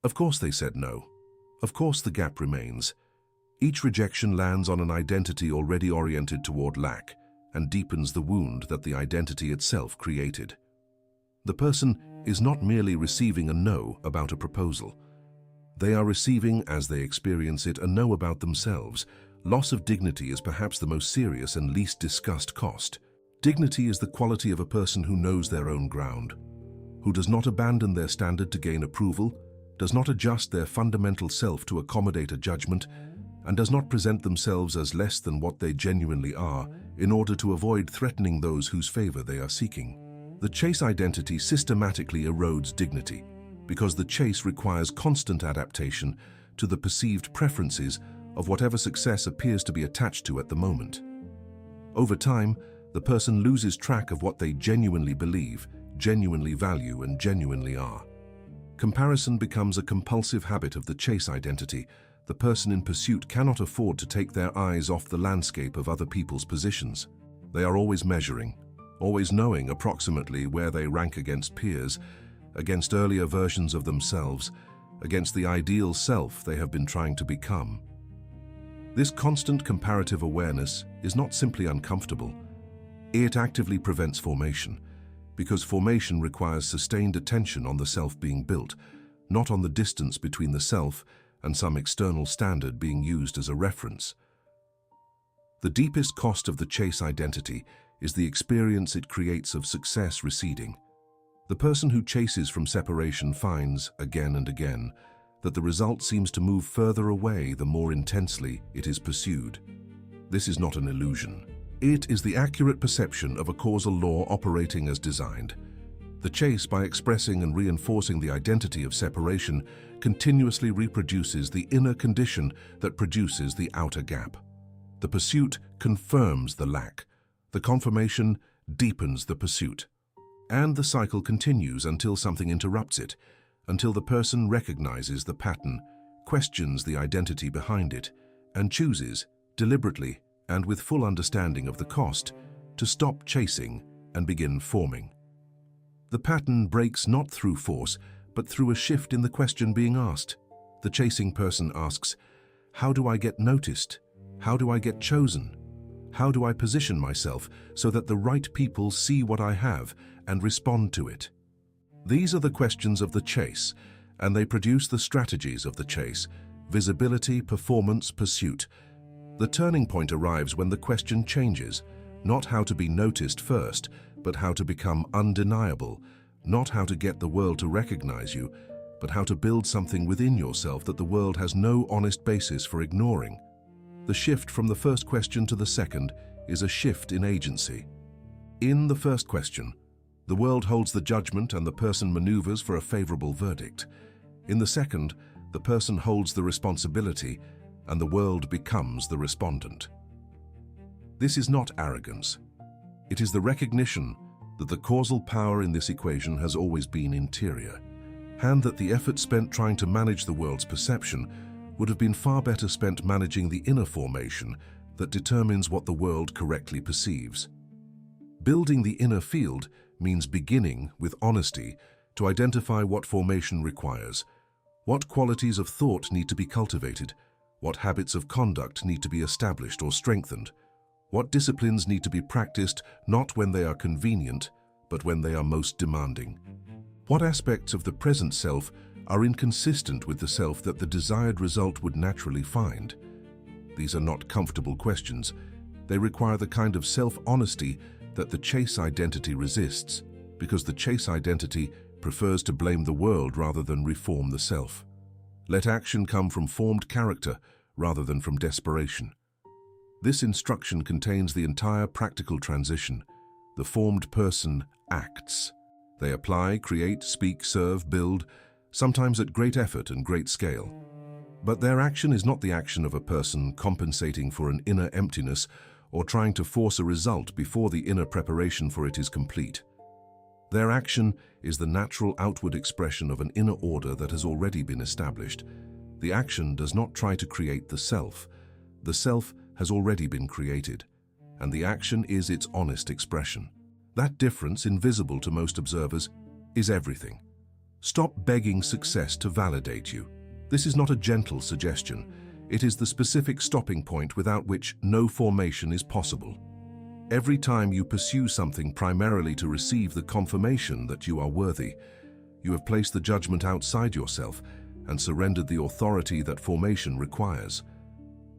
Of course they said no. Of course the gap remains. Each rejection lands on an identity already oriented toward lack and deepens the wound that the identity itself created. The person is not merely receiving a no about a proposal. They are receiving, as they experience it, a no about themselves. Loss of dignity is perhaps the most serious and least discussed cost. Dignity is the quality of a person who knows their own ground, who does not abandon their standard to gain approval, does not adjust their fundamental self to accommodate a judgment, and does not present themselves as less than what they genuinely are in order to avoid threatening those whose favor they are seeking. The chase identity systematically erodes dignity because the chase requires constant adaptation to the perceived preferences of whatever success appears to be attached to at the moment. Over time, the person loses track of what they genuinely believe, genuinely value, and genuinely are. Comparison becomes a compulsive habit of the chase identity. The person in pursuit cannot afford to take their eyes off the landscape of other people's positions. They are always measuring, always knowing approximately where they rank against peers, against earlier versions of themselves, against the ideal self they have been trying to become. This constant comparative awareness is not simply uncomfortable. It actively prevents formation, because formation requires sustained attention on the self being built, not on the distance between the self and some external standard being used as a reference. The deepest cost of the chase identity is the experience it creates of success receding. The person who chases from separation finds, again and again, that the result seems to move further away the more intensely it is pursued. This is not an illusion. It is the accurate perception of a causal law operating as designed. The chase, by expressing and reinforcing the identity of separation, continuously reproduces the inner condition that produces the outer gap. The pursuit confirms the lack. The confirmation deepens the pursuit. And the cycle continues until something interrupts it, until the person recognizes the pattern, questions the identity behind it, and chooses, deliberately and with full understanding of the cost, to stop chasing and begin forming. The pattern breaks not through force, but through a shift in the question being asked. The chasing person asks, "How do I get noticed? How do I get chosen? How do I position myself so that the right people see what I have and respond to it?" These are the questions of the chase, and they produce the strategies of the chase: visibility, performance, pursuit. The turning point arrives when the question changes, not how to be noticed first, but how to become undeniable, not how to get the world to recognize you, but how to build something within yourself that the world has no honest basis for ignoring. The shift from the first question to the second is a shift in agency. In the first question, the world holds the judgment and the person maneuvers for a favorable verdict. In the second, the person holds the responsibility and the world becomes the respondent. This is not arrogance. It is the recognition that the causal power in this equation has always been interior, and that the effort spent trying to manage the world's perception would have been far better spent managing the inner formation that determines what the world correctly perceives. Building the inner field means beginning with honesty to identify what formation requires, what qualities of thought need to be cultivated, what habits of conduct need to be established or strengthened, what disciplines need to be practiced not when they are convenient, but when they are most demanding. What aspects of the present self are inconsistent with the self that the desired result would naturally find? These are not comfortable questions. They require the kind of self-honesty that the chase identity resists, because the chase identity prefers to blame the world rather than reform the self. Let action come from formed character rather than from desperation. This instruction contains the entire practical transition. The formed person acts. They apply, create, speak, serve, build, sometimes at great effort and great scale. But their action is not the action of a person compensating for an inner emptiness or trying to force a result before the inner preparation for it is complete. Their action is the natural outward expression of an inner order that has already been established. The action does not try to create the self. The self has already been created, and the action is its honest expression. That difference, invisible to most observers, is everything. Stop begging success to validate you. This is not a gentle suggestion. It is the specific stopping point without which no formation is possible. Every time you pursue something primarily to receive the confirmation that you are worthy, you have placed the judgment outside yourself and surrendered the authority that formation requires.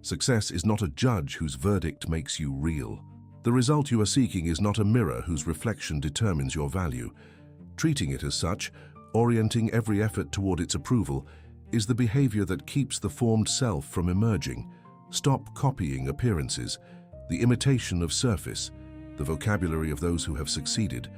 Success is not a judge whose verdict makes you real. The result you are seeking is not a mirror whose reflection determines your value. Treating it as such, orienting every effort toward its approval, is the behavior that keeps the formed self from emerging. Stop copying appearances, the imitation of surface, the vocabulary of those who have succeeded,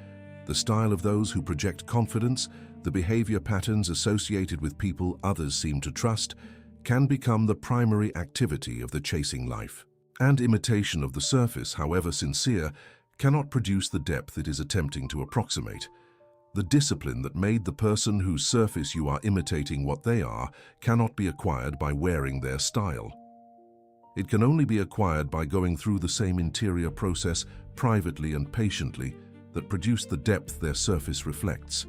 the style of those who project confidence, the behavior patterns associated with people others seem to trust, can become the primary activity of the chasing life. And imitation of the surface, however sincere, cannot produce the depth it is attempting to approximate. The discipline that made the person whose surface you are imitating what they are cannot be acquired by wearing their style. It can only be acquired by going through the same interior process privately and patiently that produced the depth their surface reflects.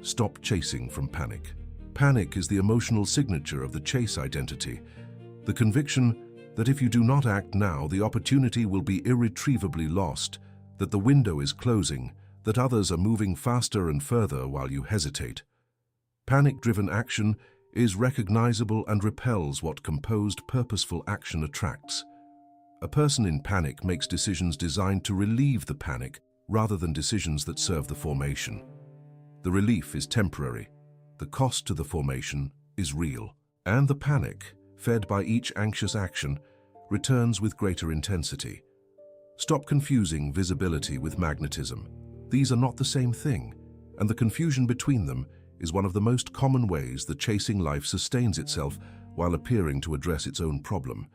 Stop chasing from panic. Panic is the emotional signature of the chase identity, the conviction that if you do not act now, the opportunity will be irretrievably lost, that the window is closing, that others are moving faster and further while you hesitate. Panic-driven action is recognizable and repels what composed, purposeful action attracts. A person in panic makes decisions designed to relieve the panic rather than decisions that serve the formation. The relief is temporary. The cost to the formation is real. And the panic, fed by each anxious action, returns with greater intensity. Stop confusing visibility with magnetism. These are not the same thing, and the confusion between them is one of the most common ways the chasing life sustains itself while appearing to address its own problem.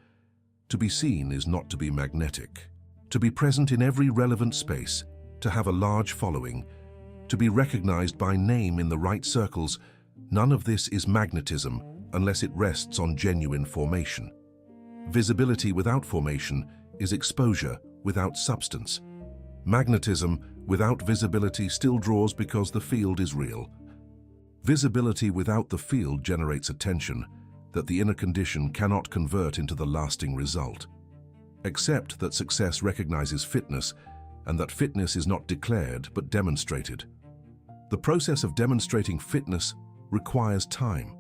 To be seen is not to be magnetic. To be present in every relevant space, to have a large following, to be recognized by name in the right circles, none of this is magnetism unless it rests on genuine formation. Visibility without formation is exposure without substance. Magnetism without visibility still draws because the field is real. Visibility without the field generates attention that the inner condition cannot convert into the lasting result. Accept that success recognizes fitness and that fitness is not declared but demonstrated. The process of demonstrating fitness requires time,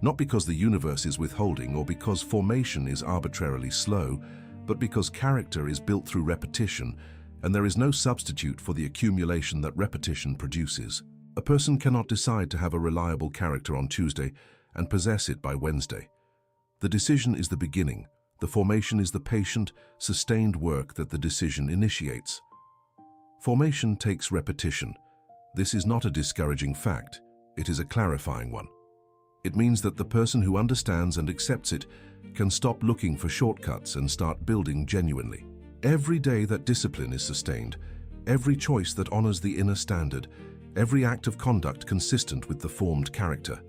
not because the universe is withholding or because formation is arbitrarily slow, but because character is built through repetition, and there is no substitute for the accumulation that repetition produces. A person cannot decide to have a reliable character on Tuesday and possess it by Wednesday. The decision is the beginning. The formation is the patient, sustained work that the decision initiates. Formation takes repetition. This is not a discouraging fact. It is a clarifying one. It means that the person who understands and accepts it can stop looking for shortcuts and start building genuinely. Every day that discipline is sustained, every choice that honors the inner standard, every act of conduct consistent with the formed character.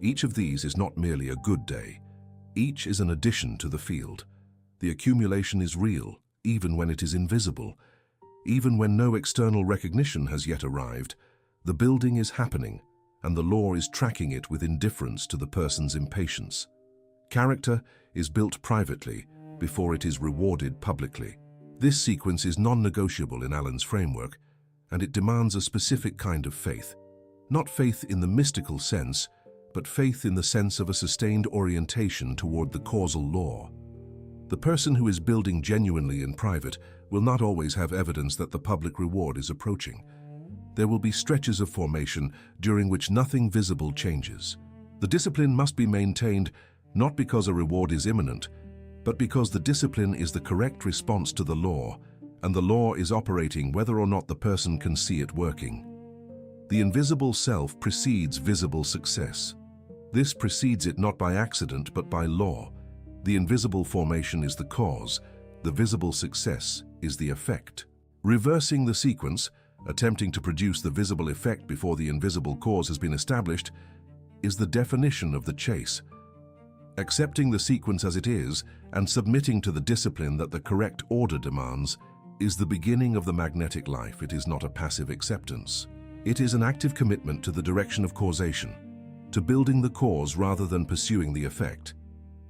Each of these is not merely a good day. Each is an addition to the field. The accumulation is real, even when it is invisible. Even when no external recognition has yet arrived, the building is happening, and the law is tracking it with indifference to the person's impatience. Character is built privately before it is rewarded publicly. This sequence is non-negotiable in Allen's framework, and it demands a specific kind of faith. Not faith in the mystical sense, but faith in the sense of a sustained orientation toward the causal law. The person who is building genuinely in private will not always have evidence that the public reward is approaching. There will be stretches of formation during which nothing visible changes. The discipline must be maintained not because a reward is imminent, but because the discipline is the correct response to the law, and the law is operating whether or not the person can see it working. The invisible self precedes visible success. This precedes it not by accident but by law. The invisible formation is the cause, the visible success is the effect. Reversing the sequence, attempting to produce the visible effect before the invisible cause has been established, is the definition of the chase. Accepting the sequence as it is and submitting to the discipline that the correct order demands is the beginning of the magnetic life. It is not a passive acceptance. It is an active commitment to the direction of causation, to building the cause rather than pursuing the effect.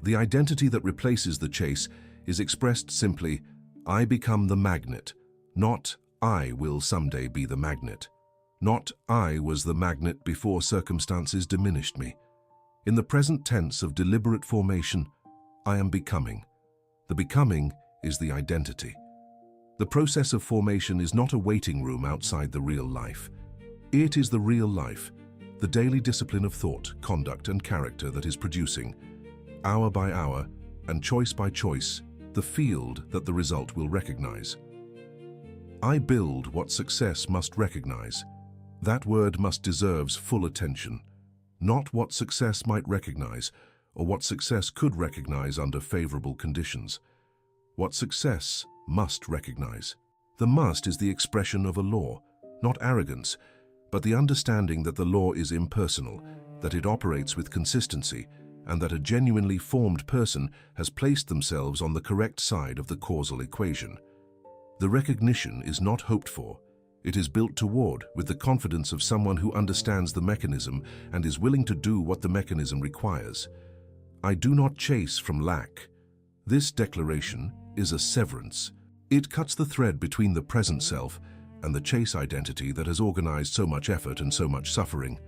The identity that replaces the chase is expressed simply, I become the magnet, not I will someday be the magnet. Not I was the magnet before circumstances diminished me. In the present tense of deliberate formation, I am becoming. The becoming is the identity. The process of formation is not a waiting room outside the real life. It is the real life, the daily discipline of thought, conduct, and character that is producing, hour by hour and choice by choice, the field that the result will recognize. I build what success must recognize. That word must deserves full attention. Not what success might recognize, or what success could recognize under favorable conditions. What success must recognize. The must is the expression of a law, not arrogance, but the understanding that the law is impersonal, that it operates with consistency, and that a genuinely formed person has placed themselves on the correct side of the causal equation. The recognition is not hoped for. It is built toward with the confidence of someone who understands the mechanism and is willing to do what the mechanism requires. I do not chase from lack. This declaration is a severance. It cuts the thread between the present self and the chase identity that has organized so much effort and so much suffering.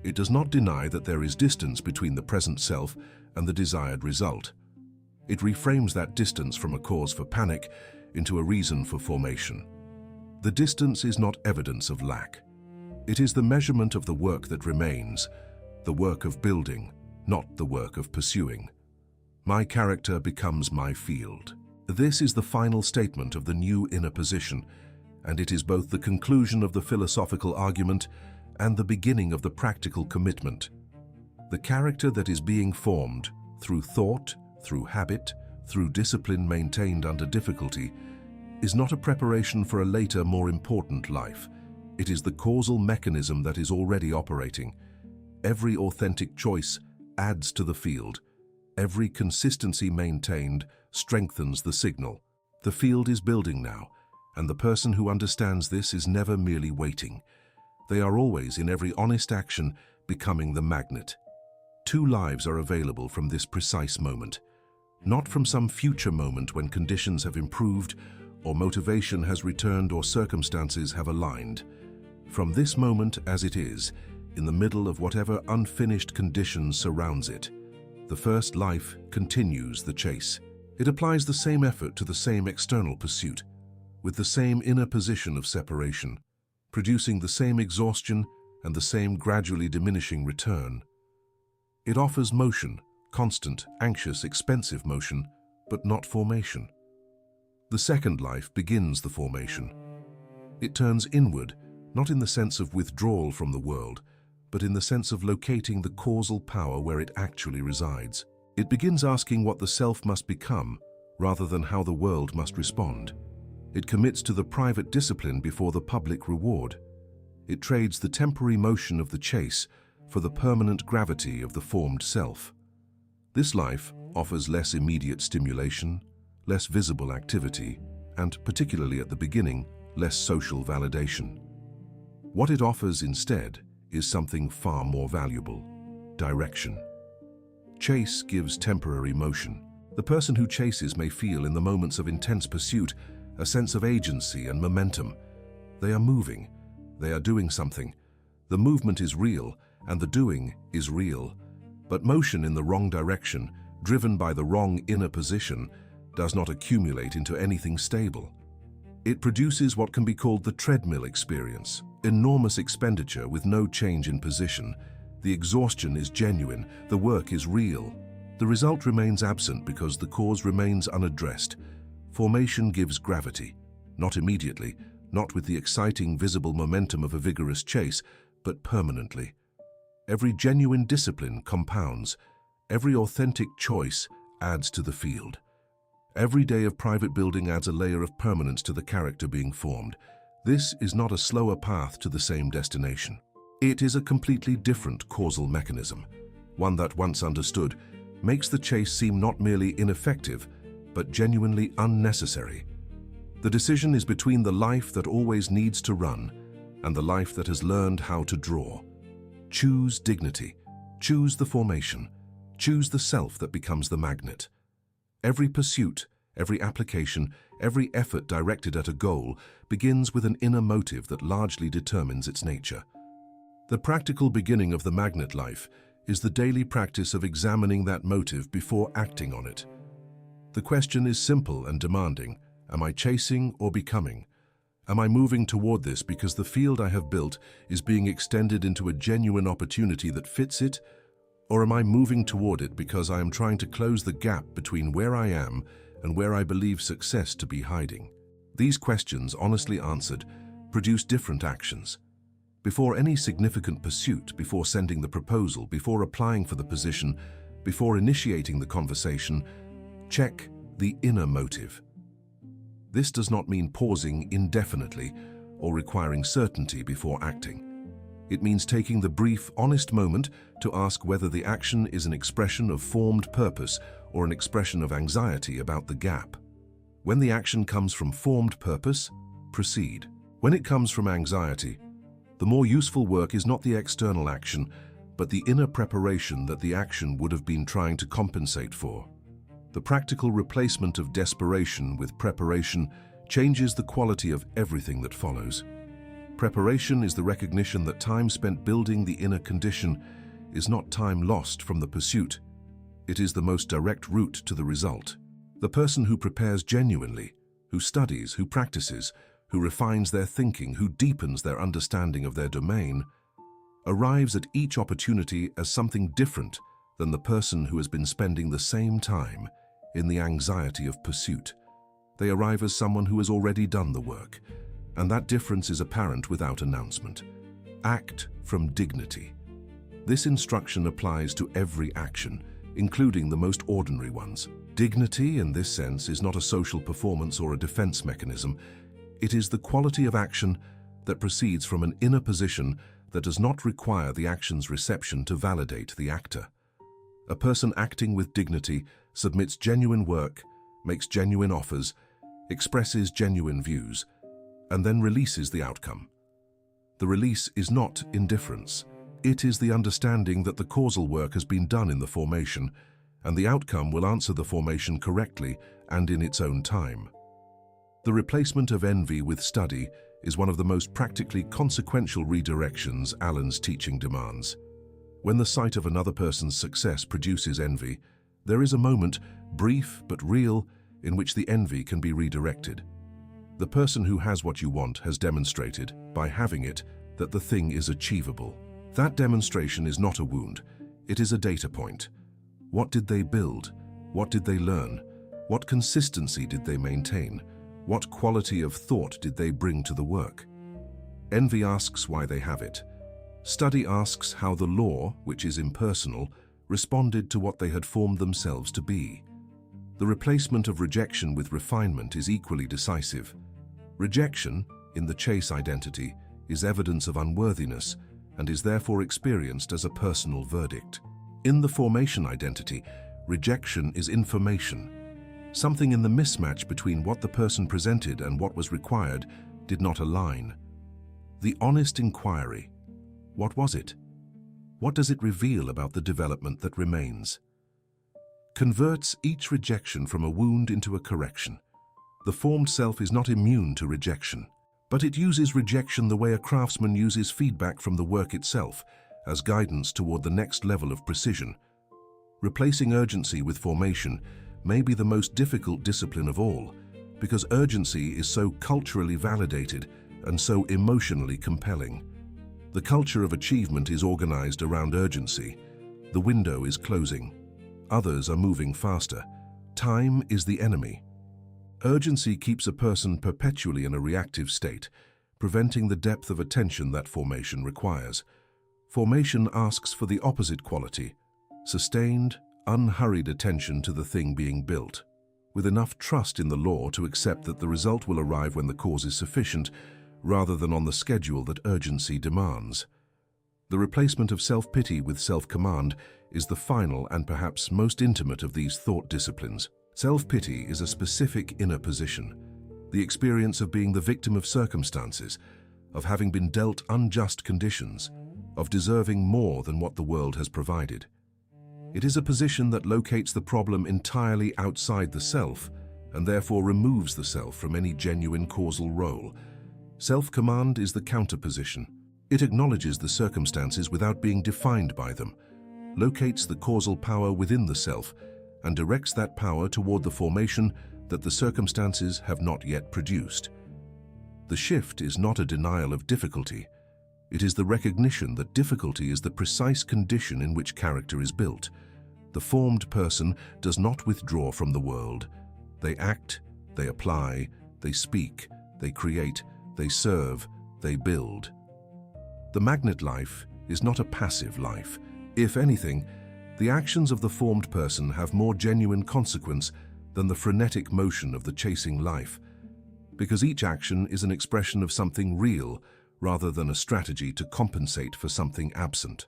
It does not deny that there is distance between the present self and the desired result. It reframes that distance from a cause for panic into a reason for formation. The distance is not evidence of lack. It is the measurement of the work that remains, the work of building, not the work of pursuing. My character becomes my field. This is the final statement of the new inner position, and it is both the conclusion of the philosophical argument and the beginning of the practical commitment. The character that is being formed through thought, through habit, through discipline maintained under difficulty, is not a preparation for a later, more important life. It is the causal mechanism that is already operating. Every authentic choice adds to the field. Every consistency maintained strengthens the signal. The field is building now, and the person who understands this is never merely waiting. They are always, in every honest action, becoming the magnet. Two lives are available from this precise moment, not from some future moment when conditions have improved or motivation has returned or circumstances have aligned. From this moment as it is, in the middle of whatever unfinished conditions surrounds it, the first life continues the chase. It applies the same effort to the same external pursuit, with the same inner position of separation, producing the same exhaustion and the same gradually diminishing return. It offers motion, constant, anxious, expensive motion, but not formation. The second life begins the formation. It turns inward, not in the sense of withdrawal from the world, but in the sense of locating the causal power where it actually resides. It begins asking what the self must become, rather than how the world must respond. It commits to the private discipline before the public reward. It trades the temporary motion of the chase for the permanent gravity of the formed self. This life offers less immediate stimulation, less visible activity, and, particularly at the beginning, less social validation. What it offers instead is something far more valuable: direction. Chase gives temporary motion. The person who chases may feel in the moments of intense pursuit a sense of agency and momentum. They are moving. They are doing something. The movement is real, and the doing is real. But motion in the wrong direction, driven by the wrong inner position, does not accumulate into anything stable. It produces what can be called the treadmill experience: enormous expenditure with no change in position. The exhaustion is genuine, the work is real. The result remains absent because the cause remains unaddressed. Formation gives gravity, not immediately, not with the exciting visible momentum of a vigorous chase, but permanently. Every genuine discipline compounds. Every authentic choice adds to the field. Every day of private building adds a layer of permanence to the character being formed. This is not a slower path to the same destination. It is a completely different causal mechanism, one that, once understood, makes the chase seem not merely ineffective, but genuinely unnecessary. The decision is between the life that always needs to run and the life that has learned how to draw. Choose dignity. Choose the formation. Choose the self that becomes the magnet. Every pursuit, every application, every effort directed at a goal begins with an inner motive that largely determines its nature. The practical beginning of the magnet life is the daily practice of examining that motive before acting on it. The question is simple and demanding. Am I chasing or becoming? Am I moving toward this because the field I have built is being extended into a genuine opportunity that fits it? Or am I moving toward it because I am trying to close the gap between where I am and where I believe success to be hiding? These questions, honestly answered, produce different actions. Before any significant pursuit, before sending the proposal, before applying for the position, before initiating the conversation, check the inner motive. This does not mean pausing indefinitely or requiring certainty before acting. It means taking the brief, honest moment to ask whether the action is an expression of formed purpose or an expression of anxiety about the gap. When the action comes from formed purpose, proceed. When it comes from anxiety, the more useful work is not the external action, but the inner preparation that the action would have been trying to compensate for. The practical replacement of desperation with preparation changes the quality of everything that follows. Preparation is the recognition that time spent building the inner condition is not time lost from the pursuit. It is the most direct route to the result. The person who prepares genuinely, who studies, who practices, who refines their thinking, who deepens their understanding of their domain, arrives at each opportunity as something different than the person who has been spending the same time in the anxiety of pursuit. They arrive as someone who has already done the work, and that difference is apparent without announcement. Act from dignity. This instruction applies to every action, including the most ordinary ones. Dignity, in this sense, is not a social performance or a defense mechanism. It is the quality of action that proceeds from an inner position that does not require the action's reception to validate the actor. A person acting with dignity submits genuine work, makes genuine offers, expresses genuine views, and then releases the outcome. The release is not indifference. It is the understanding that the causal work has been done in the formation, and the outcome will answer the formation correctly and in its own time. The replacement of envy with study is one of the most practically consequential redirections Allen's teaching demands. When the sight of another person's success produces envy, there is a moment, brief but real, in which the envy can be redirected. The person who has what you want has demonstrated, by having it, that the thing is achievable. That demonstration is not a wound, it is a data point. What did they build? What did they learn? What consistency did they maintain? What quality of thought did they bring to the work? Envy asks why they have it. Study asks how the law, which is impersonal, responded to what they had formed themselves to be. The replacement of rejection with refinement is equally decisive. Rejection, in the chase identity, is evidence of unworthiness and is therefore experienced as a personal verdict. In the formation identity, rejection is information. Something in the mismatch between what the person presented and what was required did not align. The honest inquiry, what was it? What does it reveal about the development that remains? Converts each rejection from a wound into a correction. The formed self is not immune to rejection, but it uses rejection the way a craftsman uses feedback from the work itself as guidance toward the next level of precision. Replacing urgency with formation may be the most difficult discipline of all, because urgency is so culturally validated and so emotionally compelling. The culture of achievement is organized around urgency. The window is closing. Others are moving faster. Time is the enemy. Urgency keeps a person perpetually in a reactive state, preventing the depth of attention that formation requires. Formation asks for the opposite quality, sustained, unhurried attention to the thing being built. With enough trust in the law to accept that the result will arrive when the cause is sufficient, rather than on the schedule that urgency demands. The replacement of self-pity with self-command is the final and perhaps most intimate of these thought disciplines. Self-pity is a specific inner position, the experience of being the victim of circumstances, of having been dealt unjust conditions, of deserving more than what the world has provided. It is a position that locates the problem entirely outside the self and therefore removes the self from any genuine causal role. Self-command is the counterposition. It acknowledges the circumstances without being defined by them, locates the causal power within the self, and directs that power toward the formation that the circumstances have not yet produced. The shift is not a denial of difficulty. It is the recognition that difficulty is the precise condition in which character is built. The formed person does not withdraw from the world. They act, they apply, they speak, they create, they serve, they build. The magnet life is not a passive life. If anything, the actions of the formed person have more genuine consequence than the frenetic motion of the chasing life, because each action is an expression of something real rather than a strategy to compensate for something absent.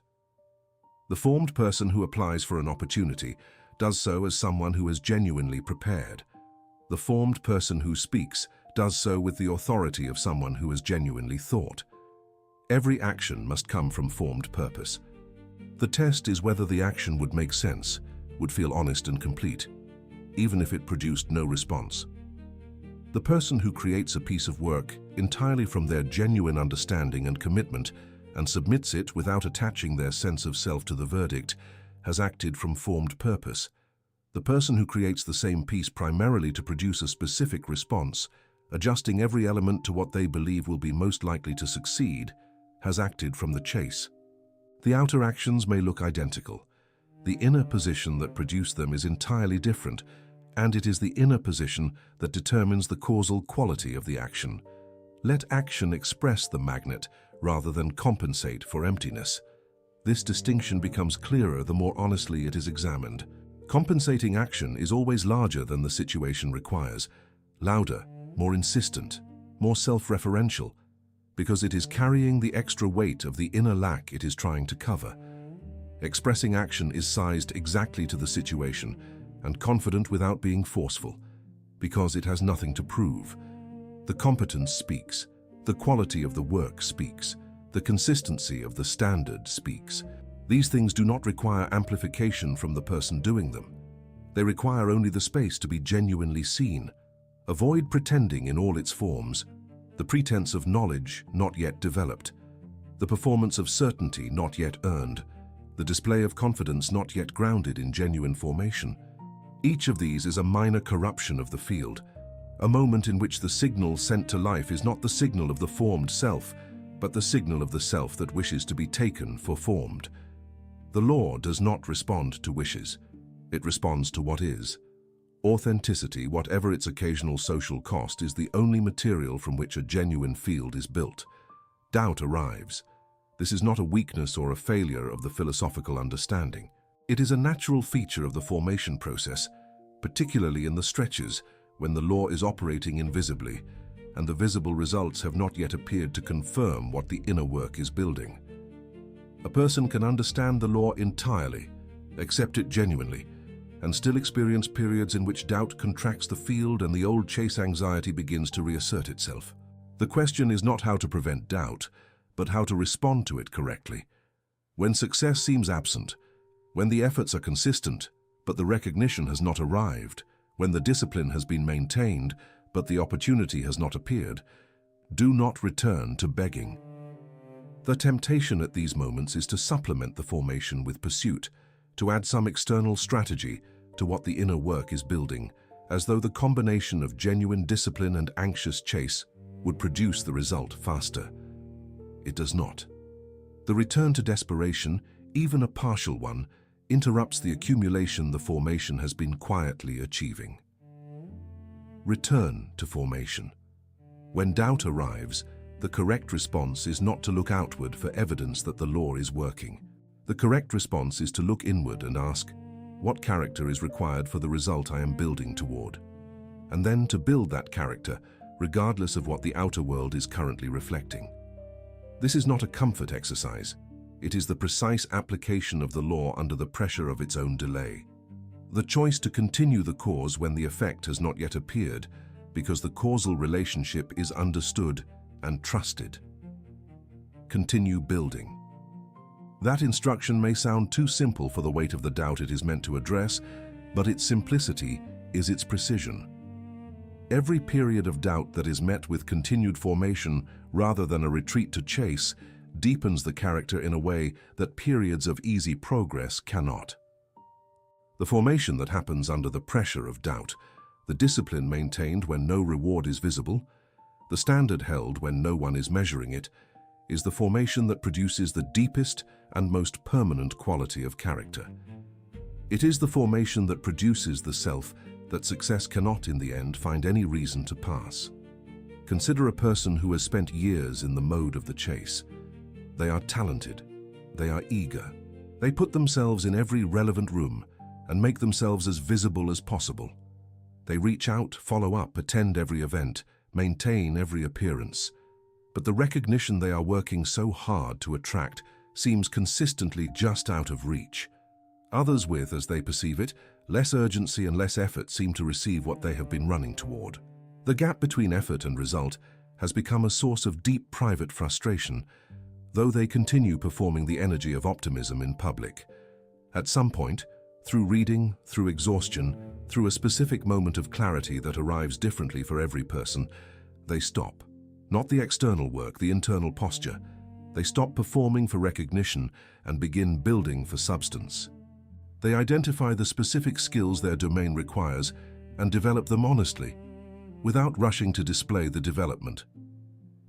The formed person who applies for an opportunity does so as someone who is genuinely prepared. The formed person who speaks does so with the authority of someone who has genuinely thought. Every action must come from formed purpose. The test is whether the action would make sense, would feel honest and complete, even if it produced no response. The person who creates a piece of work entirely from their genuine understanding and commitment and submits it without attaching their sense of self to the verdict has acted from formed purpose. The person who creates the same piece primarily to produce a specific response, adjusting every element to what they believe will be most likely to succeed, has acted from the chase. The outer actions may look identical. The inner position that produced them is entirely different, and it is the inner position that determines the causal quality of the action. Let action express the magnet rather than compensate for emptiness. This distinction becomes clearer the more honestly it is examined. Compensating action is always larger than the situation requires, louder, more insistent, more self-referential, because it is carrying the extra weight of the inner lack it is trying to cover. Expressing action is sized exactly to the situation and confident without being forceful, because it has nothing to prove. The competence speaks, the quality of the work speaks, the consistency of the standard speaks. These things do not require amplification from the person doing them. They require only the space to be genuinely seen. Avoid pretending in all its forms, the pretense of knowledge not yet developed, the performance of certainty not yet earned, the display of confidence not yet grounded in genuine formation. Each of these is a minor corruption of the field, a moment in which the signal sent to life is not the signal of the formed self, but the signal of the self that wishes to be taken for formed. The law does not respond to wishes. It responds to what is. Authenticity, whatever its occasional social cost, is the only material from which a genuine field is built. Doubt arrives. This is not a weakness or a failure of the philosophical understanding. It is a natural feature of the formation process, particularly in the stretches, when the law is operating invisibly, and the visible results have not yet appeared to confirm what the inner work is building. A person can understand the law entirely, accept it genuinely, and still experience periods in which doubt contracts the field and the old chase anxiety begins to reassert itself. The question is not how to prevent doubt, but how to respond to it correctly. When success seems absent, when the efforts are consistent, but the recognition has not arrived, when the discipline has been maintained, but the opportunity has not appeared, do not return to begging. The temptation at these moments is to supplement the formation with pursuit, to add some external strategy to what the inner work is building, as though the combination of genuine discipline and anxious chase would produce the result faster. It does not. The return to desperation, even a partial one, interrupts the accumulation the formation has been quietly achieving. Return to formation. When doubt arrives, the correct response is not to look outward for evidence that the law is working. The correct response is to look inward and ask, what character is required for the result I am building toward? And then to build that character, regardless of what the outer world is currently reflecting. This is not a comfort exercise. It is the precise application of the law under the pressure of its own delay. The choice to continue the cause when the effect has not yet appeared, because the causal relationship is understood and trusted. Continue building. That instruction may sound too simple for the weight of the doubt it is meant to address, but its simplicity is its precision. Every period of doubt that is met with continued formation rather than a retreat to chase deepens the character in a way that periods of easy progress cannot. The formation that happens under the pressure of doubt, the discipline maintained when no reward is visible, the standard held when no one is measuring it, is the formation that produces the deepest and most permanent quality of character. It is the formation that produces the self that success cannot in the end find any reason to pass. Consider a person who has spent years in the mode of the chase. They are talented. They are eager. They put themselves in every relevant room and make themselves as visible as possible. They reach out, follow up, attend every event, maintain every appearance. But the recognition they are working so hard to attract seems consistently just out of reach. Others with, as they perceive it, less urgency and less effort seem to receive what they have been running toward. The gap between effort and result has become a source of deep private frustration, though they continue performing the energy of optimism in public. At some point, through reading, through exhaustion, through a specific moment of clarity that arrives differently for every person, they stop. Not the external work, the internal posture. They stop performing for recognition and begin building for substance. They identify the specific skills their domain requires and develop them honestly, without rushing to display the development.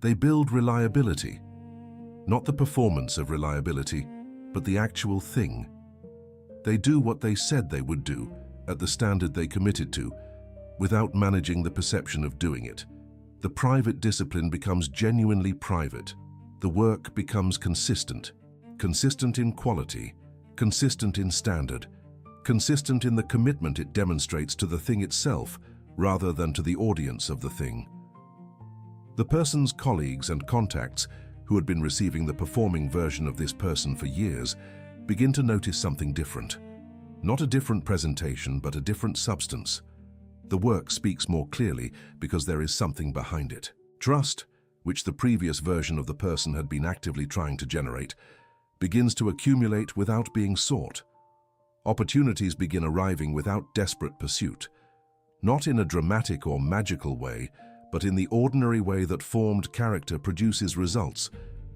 They build reliability, not the performance of reliability, but the actual thing. They do what they said they would do at the standard they committed to, without managing the perception of doing it. The private discipline becomes genuinely private. The work becomes consistent, consistent in quality, consistent in standard, consistent in the commitment it demonstrates to the thing itself rather than to the audience of the thing. The person's colleagues and contacts, who had been receiving the performing version of this person for years, begin to notice something different. Not a different presentation, but a different substance. The work speaks more clearly because there is something behind it. Trust, which the previous version of the person had been actively trying to generate, begins to accumulate without being sought. Opportunities begin arriving without desperate pursuit, not in a dramatic or magical way, but in the ordinary way that formed character produces results,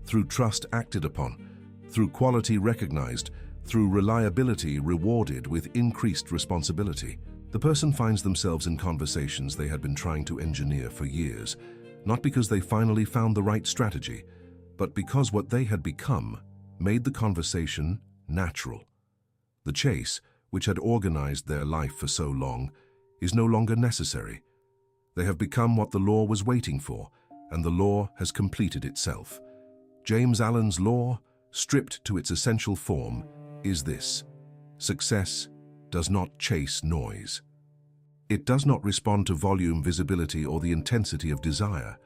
through trust acted upon, through quality recognized, through reliability rewarded with increased responsibility. The person finds themselves in conversations they had been trying to engineer for years, not because they finally found the right strategy, but because what they had become made the conversation natural. The chase, which had organized their life for so long, is no longer necessary. They have become what the law was waiting for, and the law has completed itself. James Allen's law, stripped to its essential form, is this: success does not chase noise. It does not respond to volume, visibility, or the intensity of desire.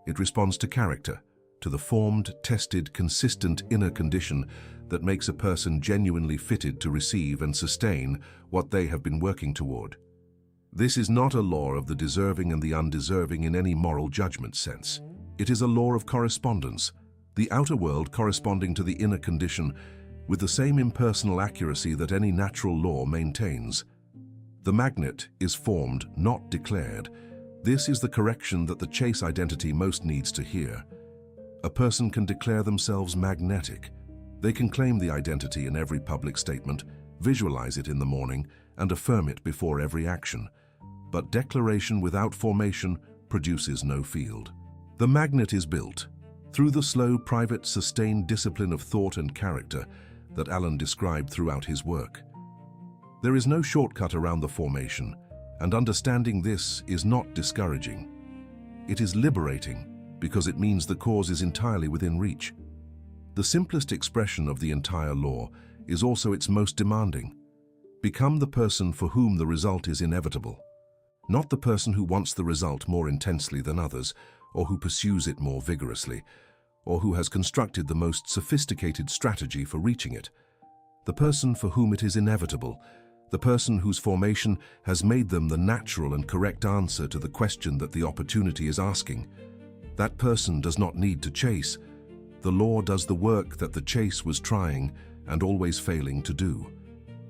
It responds to character, to the formed, tested, consistent inner condition that makes a person genuinely fitted to receive and sustain what they have been working toward. This is not a law of the deserving and the undeserving in any moral judgment sense. It is a law of correspondence, the outer world corresponding to the inner condition with the same impersonal accuracy that any natural law maintains. The magnet is formed, not declared. This is the correction that the chase identity most needs to hear. A person can declare themselves magnetic. They can claim the identity in every public statement, visualize it in the morning, and affirm it before every action. But declaration without formation produces no field. The magnet is built through the slow, private, sustained discipline of thought and character that Allen described throughout his work. There is no shortcut around the formation, and understanding this is not discouraging. It is liberating because it means the cause is entirely within reach. The simplest expression of the entire law is also its most demanding. Become the person for whom the result is inevitable. not the person who wants the result more intensely than others, or who pursues it more vigorously, or who has constructed the most sophisticated strategy for reaching it. The person for whom it is inevitable, the person whose formation has made them the natural and correct answer to the question that the opportunity is asking. That person does not need to chase. The law does the work that the chase was trying and always failing to do.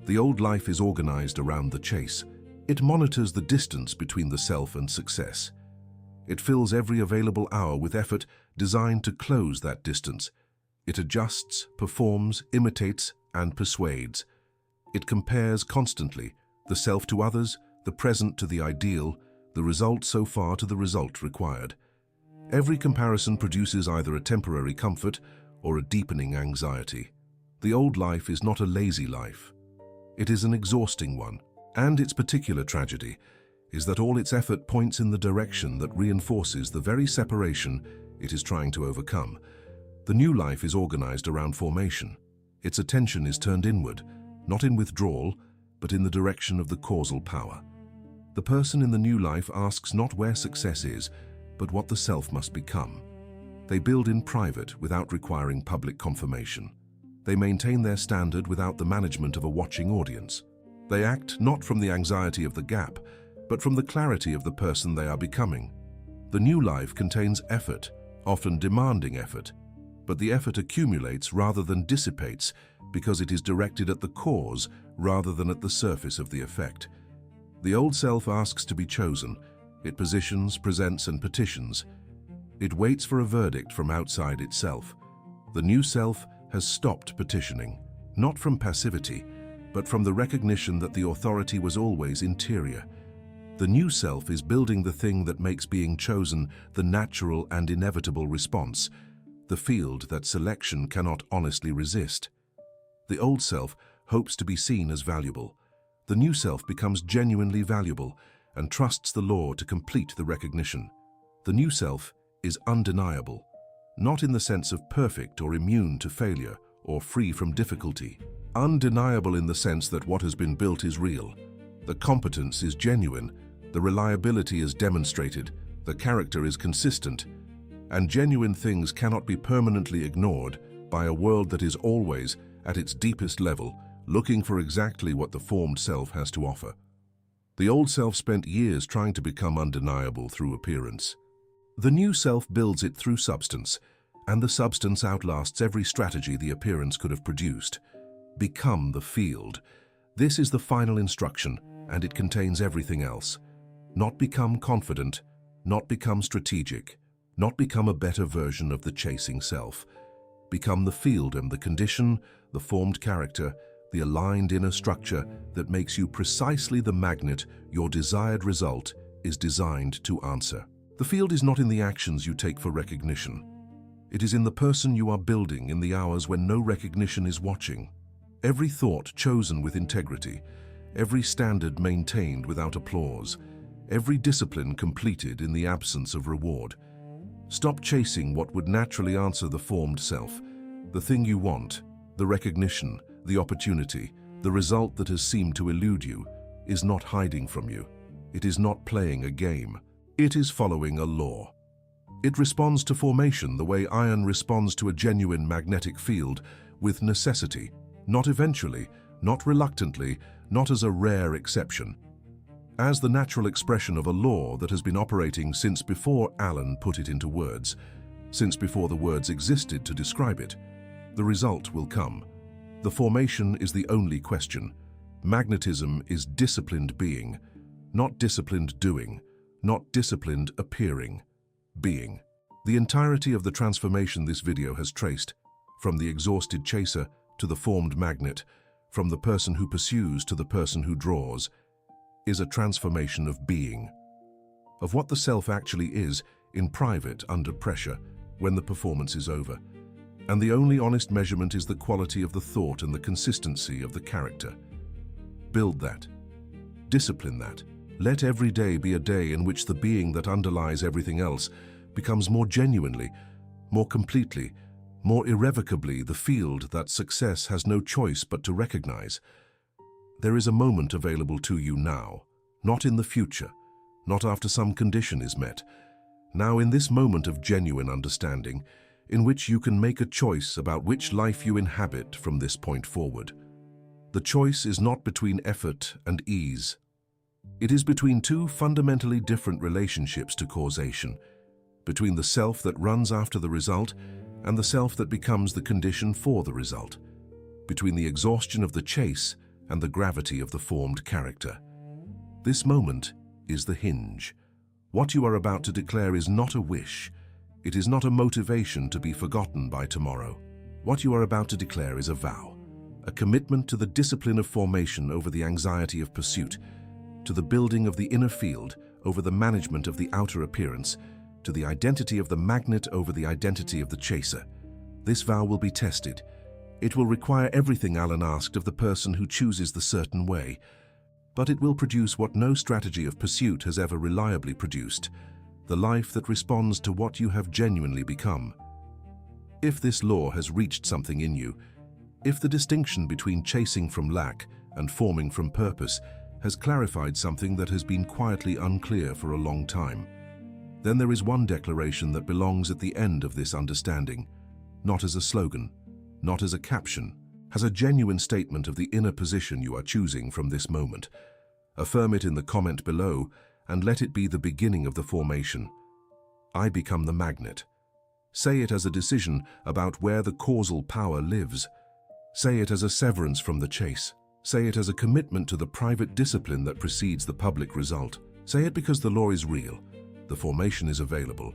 The old life is organized around the chase. It monitors the distance between the self and success. It fills every available hour with effort designed to close that distance. It adjusts, performs, imitates, and persuades. It compares constantly, the self to others, the present to the ideal, the result so far to the result required. Every comparison produces either a temporary comfort or a deepening anxiety. The old life is not a lazy life. It is an exhausting one, and its particular tragedy is that all its effort points in the direction that reinforces the very separation it is trying to overcome. The new life is organized around formation. Its attention is turned inward, not in withdrawal, but in the direction of the causal power. The person in the new life asks not where success is, but what the self must become. They build in private without requiring public confirmation. They maintain their standard without the management of a watching audience. They act not from the anxiety of the gap, but from the clarity of the person they are becoming. The new life contains effort, often demanding effort, but the effort accumulates rather than dissipates because it is directed at the cause rather than at the surface of the effect. The old self asks to be chosen. It positions, presents, and petitions. It waits for a verdict from outside itself. The new self has stopped petitioning, not from passivity, but from the recognition that the authority was always interior. The new self is building the thing that makes being chosen the natural and inevitable response, the field that selection cannot honestly resist. The old self hopes to be seen as valuable. The new self becomes genuinely valuable and trusts the law to complete the recognition. The new self is undeniable, not in the sense of perfect or immune to failure or free from difficulty. Undeniable in the sense that what has been built is real. The competence is genuine, the reliability is demonstrated, the character is consistent, and genuine things cannot be permanently ignored by a world that is always, at its deepest level, looking for exactly what the formed self has to offer. The old self spent years trying to become undeniable through appearance. The new self builds it through substance, and the substance outlasts every strategy the appearance could have produced. Become the field. This is the final instruction, and it contains everything else. Not become confident, not become strategic, not become a better version of the chasing self. Become the field and the condition, the formed character, the aligned inner structure that makes you precisely the magnet your desired result is designed to answer. The field is not in the actions you take for recognition. It is in the person you are building in the hours when no recognition is watching. Every thought chosen with integrity, every standard maintained without applause, every discipline completed in the absence of reward. Stop chasing what would naturally answer the formed self, the thing you want, the recognition, the opportunity, the result that has seemed to elude you, is not hiding from you. It is not playing a game. It is following a law. It responds to formation the way iron responds to a genuine magnetic field, with necessity, not eventually, not reluctantly, not as a rare exception. As the natural expression of a law that has been operating since before Alan put it into words, since before the words existed to describe it. The result will come. The formation is the only question. Magnetism is disciplined being, not disciplined doing, not disciplined appearing, being. The entirety of the transformation this video has traced, from the exhausted chaser to the formed magnet, from the person who pursues to the person who draws, is a transformation of being, of what the self actually is in private under pressure when the performance is over. And the only honest measurement is the quality of the thought and the consistency of the character. Build that. Discipline that. Let every day be a day in which the being that underlies everything else becomes more genuinely, more completely, more irrevocably the field that success has no choice but to recognize. There is a moment available to you now, not in the future, not after some condition is met. Now, in this moment of genuine understanding, in which you can make a choice about which life you inhabit from this point forward. The choice is not between effort and ease. It is between two fundamentally different relationships to causation, between the self that runs after the result and the self that becomes the condition for the result, between the exhaustion of the chase and the gravity of the formed character. This moment is the hinge. What you are about to declare is not a wish. It is not a motivation to be forgotten by tomorrow. What you are about to declare is a vow, a commitment to the discipline of formation over the anxiety of pursuit, to the building of the inner field over the management of the outer appearance, to the identity of the magnet over the identity of the chaser. This vow will be tested. It will require everything Alan asked of the person who chooses the certain way, but it will produce what no strategy of pursuit has ever reliably produced, the life that responds to what you have genuinely become. If this law has reached something in you, if the distinction between chasing from lack and forming from purpose has clarified something that has been quietly unclear for a long time, then there is one declaration that belongs at the end of this understanding, not as a slogan, not as a caption, as a genuine statement of the inner position you are choosing from this moment. Affirm it in the comment below and let it be the beginning of the formation. I become the magnet. Say it as a decision about where the causal power lives. Say it as a severance from the chase. Say it as a commitment to the private discipline that precedes the public result. Say it because the law is real, the formation is available,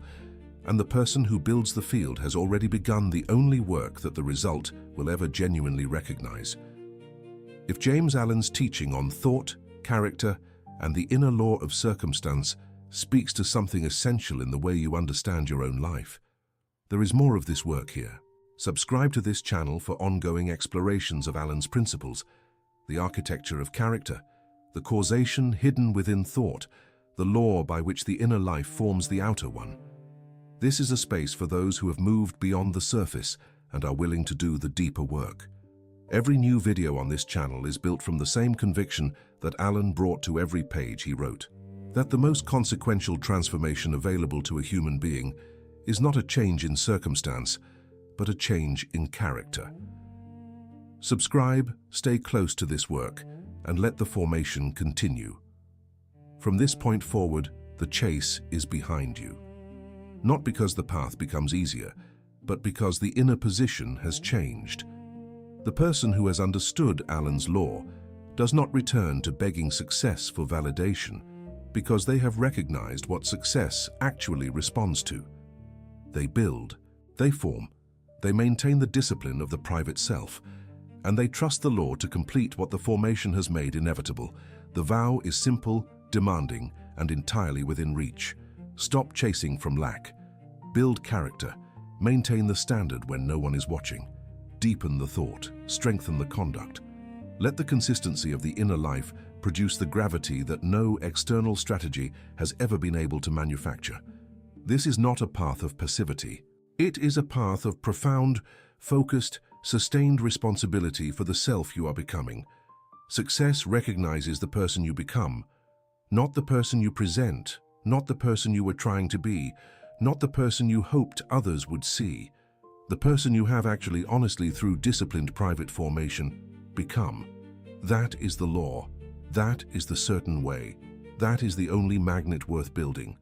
and the person who builds the field has already begun the only work that the result will ever genuinely recognize. If James Allen's teaching on thought, character, and the inner law of circumstance speaks to something essential in the way you understand your own life, there is more of this work here. Subscribe to this channel for ongoing explorations of Allen's principles, the architecture of character, the causation hidden within thought, the law by which the inner life forms the outer one. This is a space for those who have moved beyond the surface and are willing to do the deeper work. Every new video on this channel is built from the same conviction that Allen brought to every page he wrote, that the most consequential transformation available to a human being is not a change in circumstance, but a change in character. Subscribe, stay close to this work, and let the formation continue. From this point forward, the chase is behind you. Not because the path becomes easier, but because the inner position has changed. The person who has understood Allen's law does not return to begging success for validation because they have recognized what success actually responds to. They build, they form, they maintain the discipline of the private self, and they trust the law to complete what the formation has made inevitable. The vow is simple, demanding, and entirely within reach. Stop chasing from lack. Build character. Maintain the standard when no one is watching. Deepen the thought. Strengthen the conduct. Let the consistency of the inner life produce the gravity that no external strategy has ever been able to manufacture. This is not a path of passivity. It is a path of profound, focused, sustained responsibility for the self you are becoming. Success recognizes the person you become, not the person you present, not the person you were trying to be, not the person you hoped others would see. The person you have actually honestly through disciplined private formation become. That is the law. That is the certain way. That is the only magnet worth building.